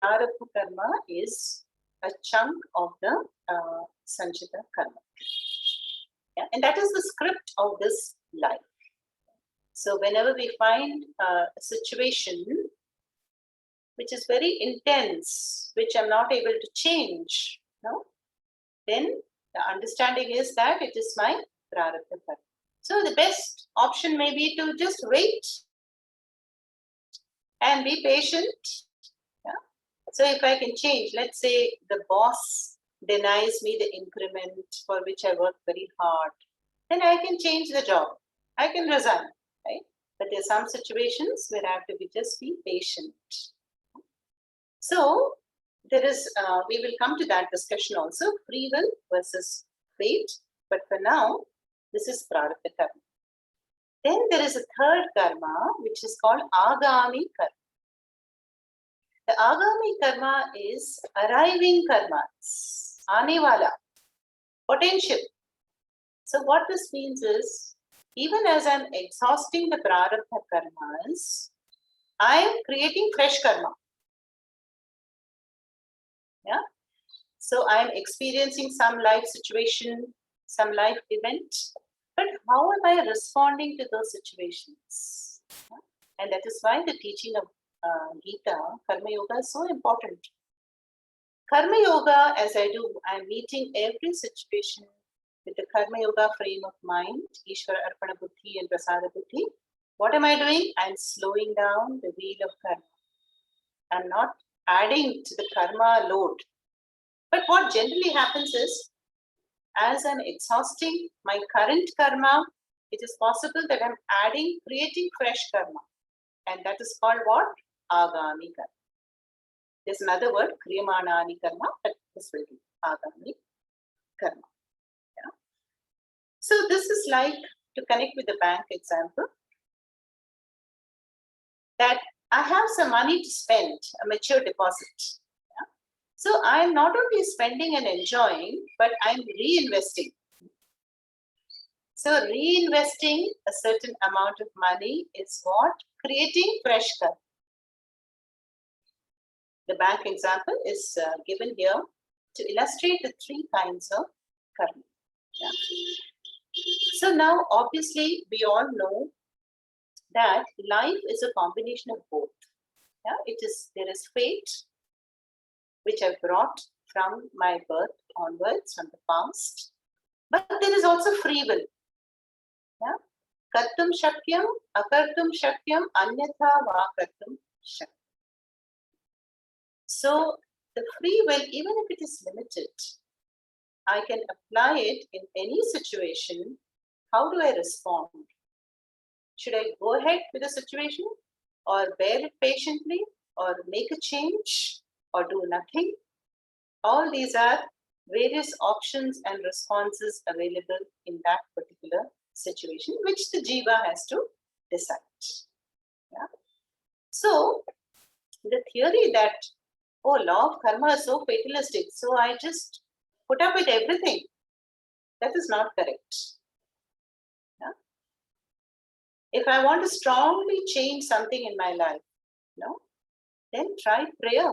prarabdha karma is a chunk of the sanchita karma. Yeah? And that is the script of this life. So whenever we find a situation which is very intense, which I'm not able to change, no, then the understanding is that it is my prarabdha karma. So the best option may be to just wait and be patient. Yeah? So if I can change, let's say the boss denies me the increment for which I worked very hard, then I can change the job. I can resign, right? But there are some situations where I have to just be patient. So there is, we will come to that discussion also, free will versus fate. But for now, this is prarabdha karma. Then there is a third karma, which is called agami karma. The agami karma is arriving karmas, aane wala, potential. So what this means is, even as I'm exhausting the prarabdha karmas, I am creating fresh karma. Yeah. So I am experiencing some life situation, some life event, but how am I responding to those situations? Yeah? And that is why the teaching of Gita, Karma Yoga is so important. Karma Yoga, as I do, I am meeting every situation with the Karma Yoga frame of mind, Ishvara Arpana Buddhi and Prasada Buddhi. What am I doing? I am slowing down the wheel of karma. I am not adding to the karma load. But what generally happens is, as I'm exhausting my current karma, it is possible that I'm adding, creating fresh karma. And that is called what? Agami karma. There's another word, kriyamanani karma, but this will be agami karma. Yeah. So this is like, to connect with the bank example, that I have some money to spend, a mature deposit. Yeah? So I'm not only spending and enjoying, but I'm reinvesting. So reinvesting a certain amount of money is what? Creating fresh karma. The bank example is given here to illustrate the three kinds of karma. Yeah. So now, obviously, we all know that life is a combination of both. Yeah, there is fate, which I've brought from my birth onwards, from the past, but there is also free will. Yeah, kartum shakyam, akartum shakyam, anyatha va kartum shakyam. So the free will, even if it is limited, I can apply it in any situation. How do I respond? Should I go ahead with the situation, or bear it patiently, or make a change, or do nothing? All these are various options and responses available in that particular situation, which the jiva has to decide. Yeah? So the theory that, oh, law of karma is so fatalistic, so I just put up with everything, that is not correct. Yeah? If I want to strongly change something in my life, then try prayer.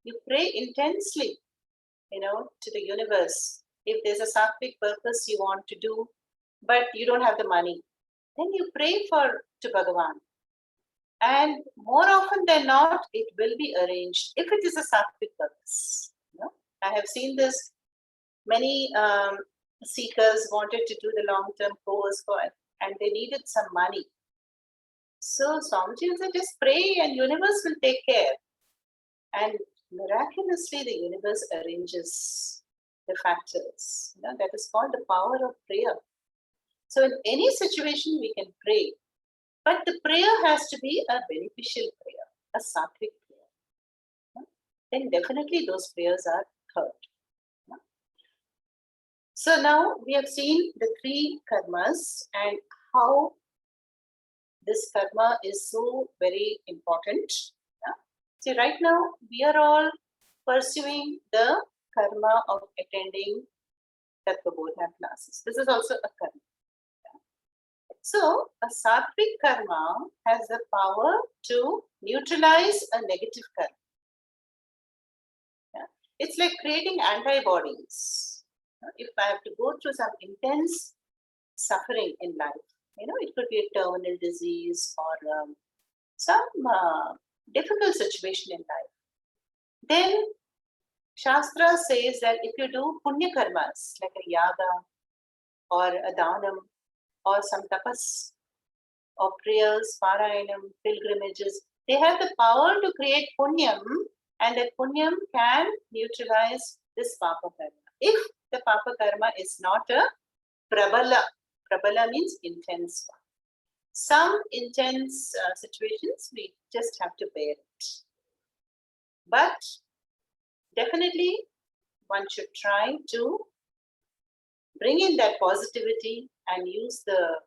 You pray intensely, to the universe. If there's a sattvic purpose you want to do, but you don't have the money, then you pray to Bhagavan. And more often than not, it will be arranged if it is a sattvic purpose. I have seen this. Many seekers wanted to do the long-term course and they needed some money. So Swamiji said, just pray and universe will take care. And miraculously, the universe arranges the factors. That is called the power of prayer. So in any situation, we can pray. But the prayer has to be a beneficial prayer, a sattvic prayer. Then definitely those prayers are heard. So now we have seen the three karmas and how this karma is so very important. See, right now we are all pursuing the karma of attending Tattvabodha classes. This is also a karma. So a sattvic karma has the power to neutralize a negative karma. It's like creating antibodies. If I have to go through some intense suffering in life, it could be a terminal disease or some difficult situation in life, then Shastra says that if you do punya karmas like a yaga or a danam or some tapas or prayers, parayanam, pilgrimages, they have the power to create punyam, and that punyam can neutralize this papa karma. If the papa karma is not a prabala means intense one. Some intense situations we just have to bear it. But definitely one should try to bring in that positivity and use the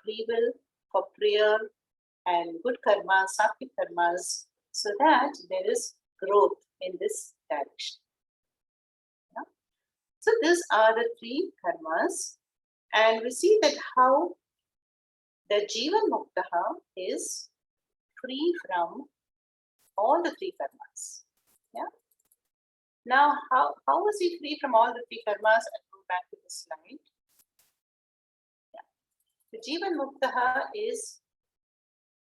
free will for prayer and good karmas, sattvic karmas, so that there is growth in this direction. Yeah? So these are the three karmas, and we see that how the Jivan Muktaha is free from all the three karmas. Yeah. Now, how is he free from all the three karmas? I'll go back to the slide. Yeah. The Jivan Muktaha is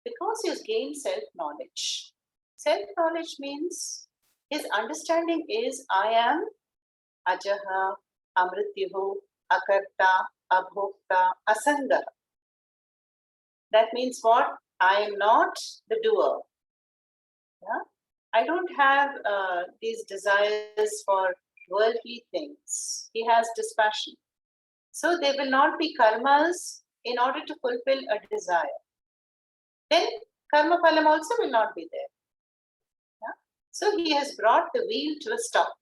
because he has gained self-knowledge. Self-knowledge means his understanding is I am Ajaha, Amrityuhu, Akarta, Abhokta, Asanga. That means what? I am not the doer. Yeah? I don't have these desires for worldly things. He has dispassion. So there will not be karmas in order to fulfill a desire. Then karma phalam also will not be there. Yeah? So he has brought the wheel to a stop.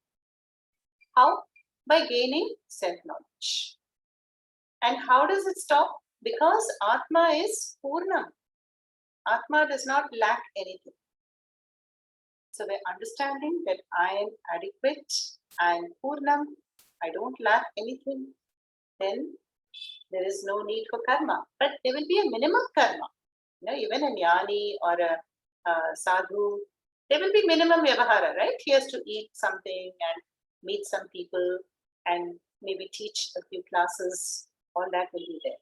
How? By gaining self-knowledge. And how does it stop? Because Atma is Purnam. Atma does not lack anything. So by understanding that I am adequate, I am Purnam, I don't lack anything, then there is no need for karma. But there will be a minimum karma. Even a jnani or a sadhu, there will be minimum vyavahara, right? He has to eat something and meet some people and maybe teach a few classes. All that will be there.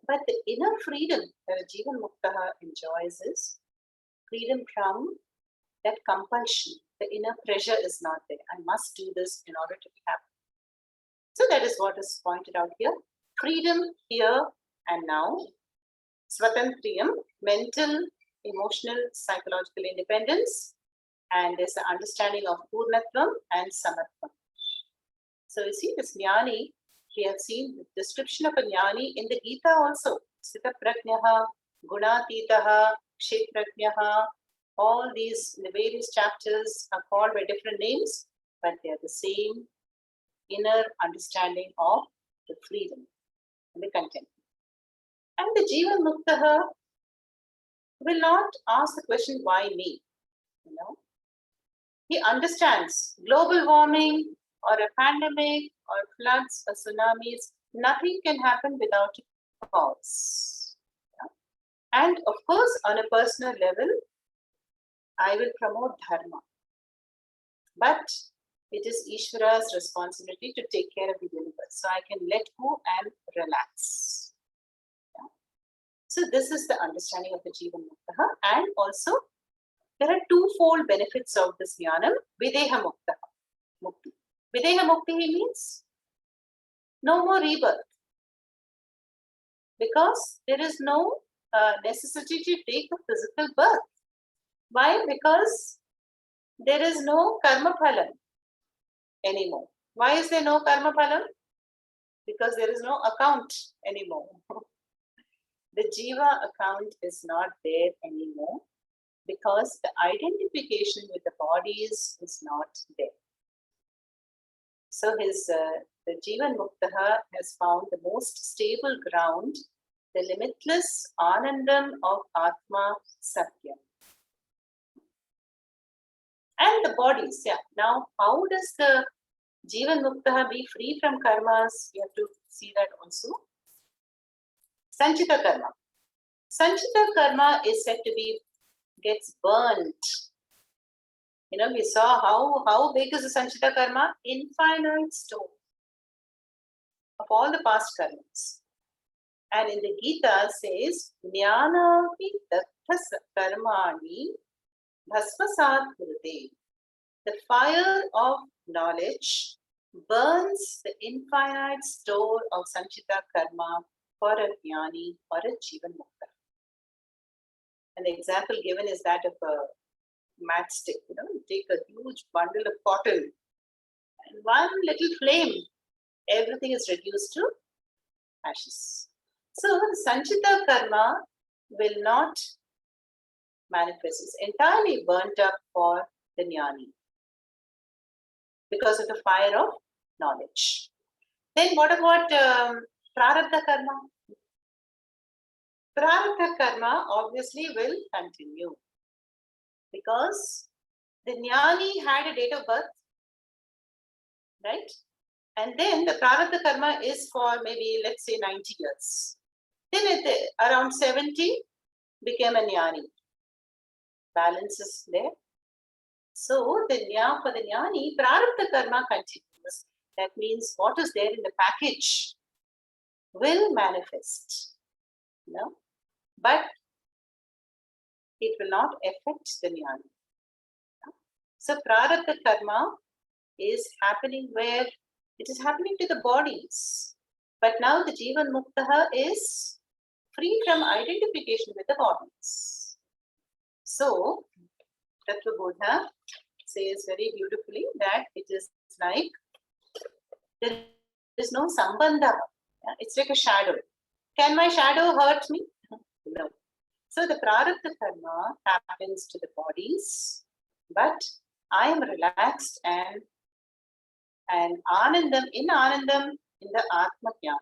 But the inner freedom that a Jivan Muktaha enjoys is freedom from that compulsion. The inner pressure is not there. I must do this in order to be happy. So that is what is pointed out here. Freedom here and now. Swatantriyam, mental, emotional, psychological independence. And there's an understanding of Purnatvam and Samatvam. So you see this jnani, we have seen the description of a jnani in the Gita also. Sita prajnaha, gunatitaha, kshetrajnaha. All these, the various chapters are called by different names, but they are the same inner understanding of the freedom and the contentment. And the Jivan Muktaha will not ask the question, why me? He understands global warming or a pandemic or floods or tsunamis, nothing can happen without a cause. Yeah? And of course, on a personal level, I will promote dharma. But it is Ishvara's responsibility to take care of the universe. So I can let go and relax. Yeah? So this is the understanding of the Jivan Muktaha. And also, there are twofold benefits of this jnanam. Videha Mukti. Videha Mukti means no more rebirth. Because there is no necessity to take a physical birth. Why? Because there is no karma phalam anymore. Why is there no karma phalam? Because there is no account anymore. The jiva account is not there anymore because the identification with the bodies is not there. So the Jivan Muktaha has found the most stable ground, the limitless Anandam of Atma Satyam. And the bodies, yeah. Now, how does the Jivan Muktaha be free from karmas? We have to see that also. Sanchita karma. Sanchita karma is said to be gets burnt We saw how big is the Sanchita Karma? Infinite store of all the past karmas. And in the Gita says, Jnanapi tatthas karmani bhasmasat kurute. The fire of knowledge burns the infinite store of Sanchita Karma for a jnani or a Jivan Mukta. And the example given is that of a matchstick. You take a huge bundle of cotton and one little flame, everything is reduced to ashes. So Sanchita Karma will not manifest. It's entirely burnt up for the jnani because of the fire of knowledge. Then what about Prarabdha Karma? Prarabdha Karma obviously will continue because the jnani had a date of birth, right? And then the Prarabdha Karma is for maybe, let's say, 90 years. Then around 70, became a jnani. Balance is there. So for the jnani, Prarabdha Karma continues. That means what is there in the package will manifest. But it will not affect the jnani. So Prarabdha Karma is happening where it is happening to the bodies. But now the Jivan Muktaha is free from identification with the bodies. So Tattvabodha says very beautifully that it is like there is no sambandha. It's like a shadow. Can my shadow hurt me? No. So the Prarabdha Karma happens to the bodies, but I am relaxed and Anandam in the Atma Jnana.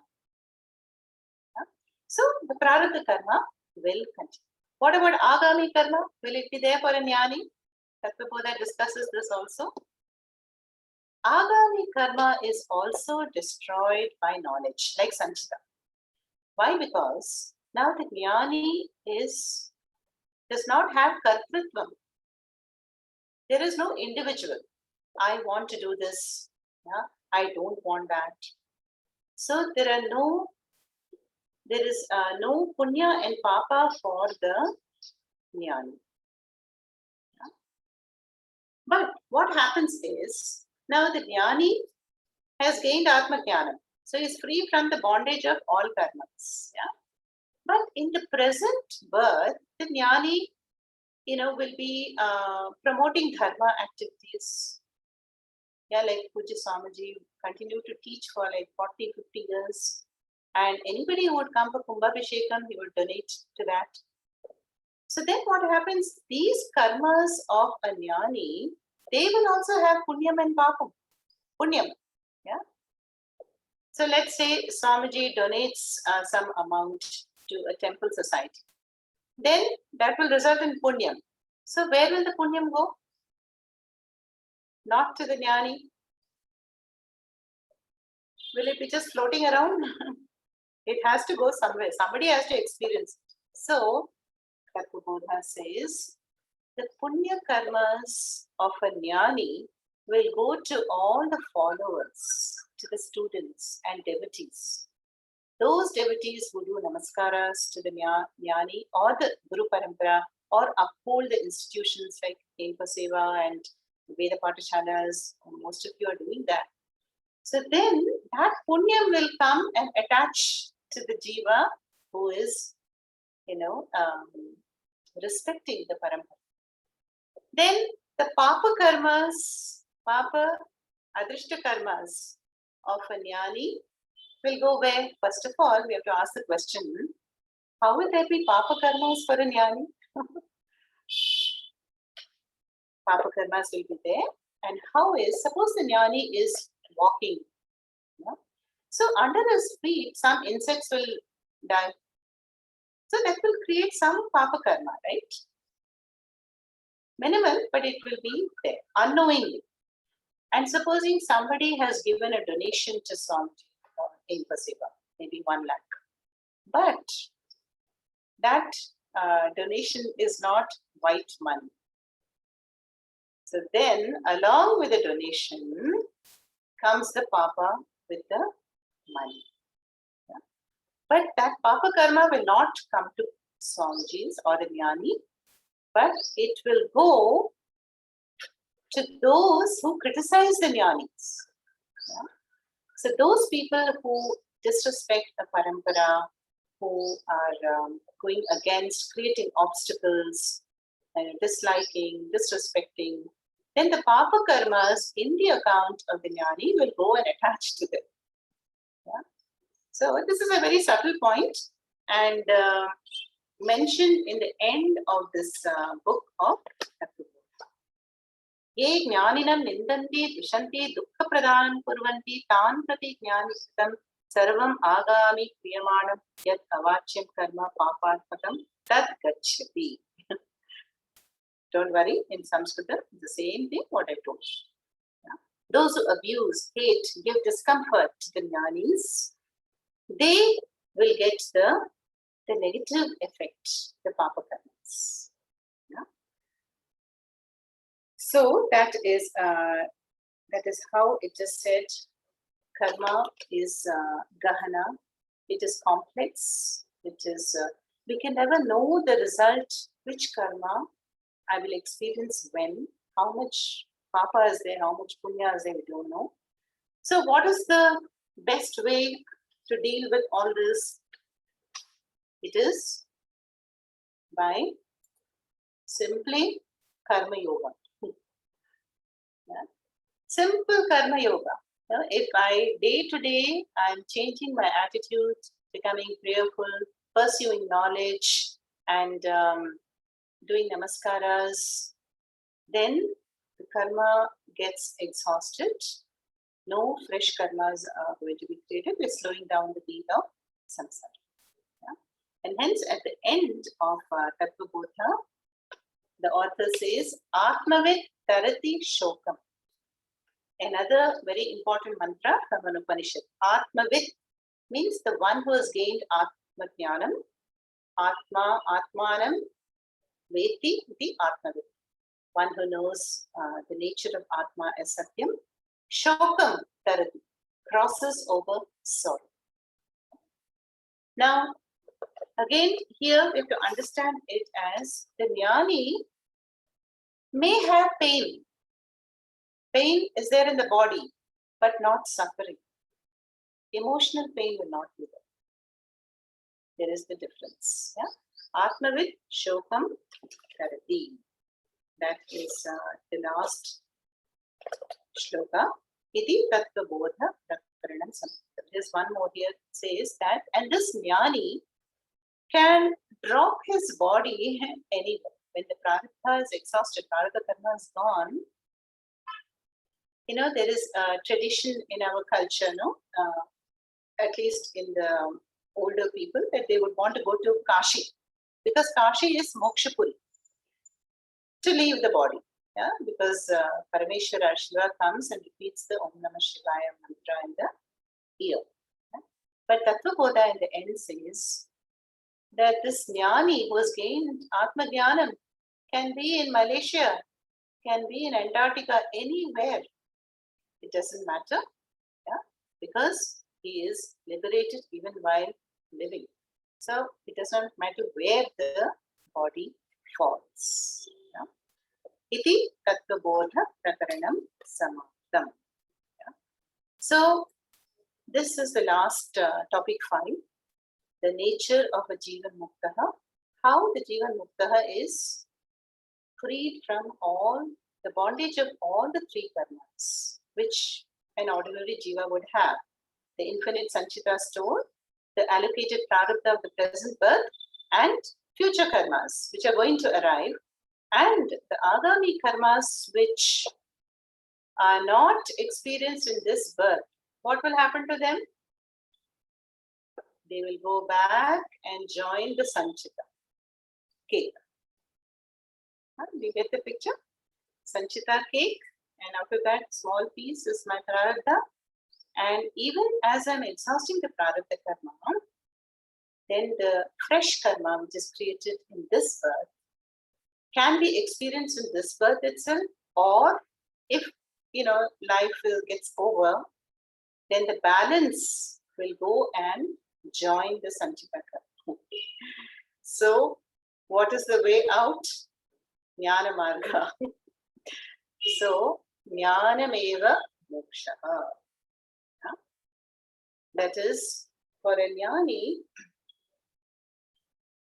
So the Prarabdha Karma will continue. What about Agami Karma? Will it be there for a jnani? Tattvabodha discusses this also. Agami Karma is also destroyed by knowledge, like Sanchita. Why? Because now the jnani does not have kartritvam. There is no individual. I want to do this. I don't want that. So there is no punya and papa for the jnani. But what happens is, now the jnani has gained Atma Jnana. So he is free from the bondage of all karmas. But in the present birth, the jnani, will be promoting dharma activities. Like Puja Swamiji continued to teach for like 40, 50 years. And anybody who would come for Kumbhabhishekam, he would donate to that. So then what happens? These karmas of a jnani, they will also have punyam and papam. Punyam. So let's say Swamiji donates some amount to a temple society. Then that will result in punyam. So where will the punyam go? Not to the jnani. Will it be just floating around? It has to go somewhere. Somebody has to experience it. So Tattvabodha says, the punya karmas of a jnani will go to all the followers, to the students and devotees. Those devotees who do namaskaras to the jnani or the Guru Parampara or uphold the institutions like Tempa Seva and Veda Pathshalas. Most of you are doing that. So then that punyam will come and attach to the jiva who is, respecting the parampara. Then the papa karmas, adrishta karmas of a jnani will go where? First of all, we have to ask the question, how will there be papa karmas for a jnani? Papa karmas will be there. And suppose the jnani is walking. So under his feet, some insects will die. So that will create some papa karma, right? Minimal, but it will be there, unknowingly. And supposing somebody has given a donation to Swamiji or Tempa Seva, maybe 1 lakh. But that donation is not white money. So then, along with the donation, comes the papa with the money. Yeah. But that papa karma will not come to Swamijis or the Jnani, but it will go to those who criticize the Jnanis. Yeah. So those people who disrespect the parampara, who are going against, creating obstacles, disliking, disrespecting, then the papa karmas in the account of the Jnani will go and attach to them. Yeah? So this is a very subtle point and mentioned in the end of this book of Tattvabodha. Ye jnaninam nindanti dushanti dukkha pradanam kurvanti tan prati jnanitam sarvam agami kriyamanam yat avachyam karma paparpakam tad gacchati. Don't worry, in Sanskritam, it's the same thing what I told you. Yeah? Those who abuse, hate, give discomfort to the Jnanis, they will get the negative effect, the papa karmas. Yeah? So that is how it is said. Karma is gahana. It is complex. It is we can never know the result, which karma I will experience when, how much papa is there, how much punya is there, we don't know. So what is the best way to deal with all this? It is by simply karma yoga. Yeah. Simple karma yoga. If I day to day I'm changing my attitude, becoming prayerful, pursuing knowledge, and doing namaskaras, then the karma gets exhausted. No fresh karmas are going to be created. We're slowing down the beat of samsara. Yeah? And hence, at the end of Tattvabodha, the author says, Atmavit tarati shokam. Another very important mantra from an Upanishad. Atmavit means the one who has gained Atma Jnanam. Atma, Atmanam, Veti, the Atmavit. One who knows the nature of Atma as Satyam. Shokam tarati, crosses over sorrow. Now, again, here we have to understand it as the Jnani may have pain. Pain is there in the body, but not suffering. Emotional pain will not be there. There is the difference. Yeah? Atmavit Shokam Tarati. That is the last shloka. Iti Tattvabodha Prakaranam Samhita. There's one more here says that, and this Jnani can drop his body anywhere. When the prarabdha is exhausted, prarabdha karma is gone. There is a tradition in our culture, at least in the older people, that they would want to go to Kashi, because Kashi is mokshapuri, to leave the body. Yeah, because Parameshwara Shiva comes and repeats the Om Namah Shivaya mantra in the ear. Yeah? But Tattvabodha in the end says that this Jnani who has gained Atma Jnanam can be in Malaysia, can be in Antarctica, anywhere. It doesn't matter, yeah, because he is liberated even while living. So it does not matter where the body falls. Yeah. Iti Tattvabodha Prakaranam Samaptam. Yeah. So this is the last topic 5, the nature of a Jivan Muktaha, how the Jivan Muktaha is freed from all the bondage of all the 3 karmas, which an ordinary jiva would have. The infinite Sanchita store, the allocated prarabdha of the present birth, and future karmas, which are going to arrive, and the agami karmas, which are not experienced in this birth. What will happen to them? They will go back and join the Sanchita cake. Do you get the picture? Sanchita cake, and after that small piece is my prarabdha. And even as I'm exhausting the prarabdha karma, then the fresh karma which is created in this birth can be experienced in this birth itself Or if life gets over, then the balance will go and join the Sanchitaka. So, what is the way out? Jnana Marga. So, Jnanameva Moksha. That is for a jnani,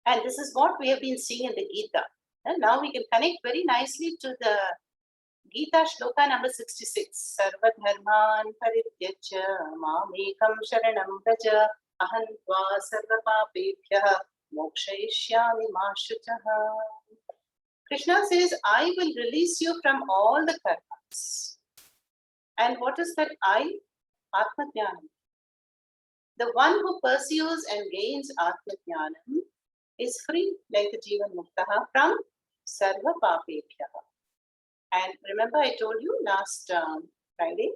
and this is what we have been seeing in the Gita. And now we can connect very nicely to the Gita Shloka number 66. Sarva dharman parityajya mamekam sharanam vraja aham tva sarva papebhyah mokshayishyami ma shuchah. Krishna says, I will release you from all the karmas. And what is that I? Atma Jnanam. The one who pursues and gains Atma Jnanam is free like the Jivan Muktaha from Sarva Papebhyah. And remember I told you last Friday,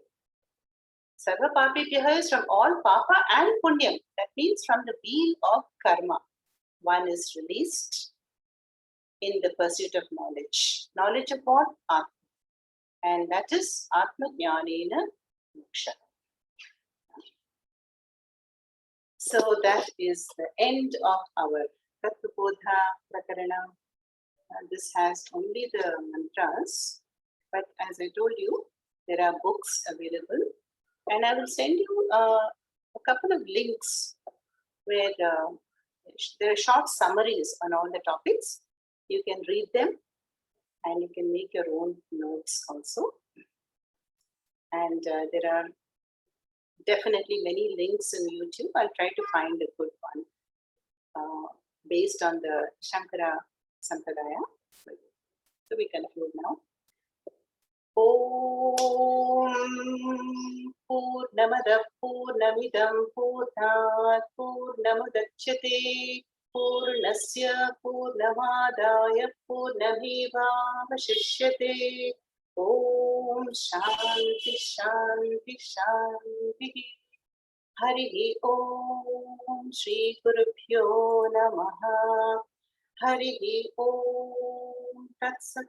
Sarva Papebhyah is from all Papa and Punyam. That means from the wheel of karma. One is released in the pursuit of knowledge. Knowledge of what? Atma. And that is Atma Jnanena Moksha. So that is the end of our Tattvabodha Prakarana. This has only the mantras, but as I told you, there are books available, and I will send you a couple of links where there are short summaries on all the topics. You can read them, and you can make your own notes also. And there are definitely many links in YouTube. I'll try to find a good one based on the Shankara Sampradaya. So we conclude now. Om Purnamada Purnamidam Purnat Purnamudachyate Purnasya Purnamadaya Purnameva Vashishyate. Om Shanti Shanti Shanti. Hari Om Shri Gurubhyo Namaha. Hari Om Tat Sat.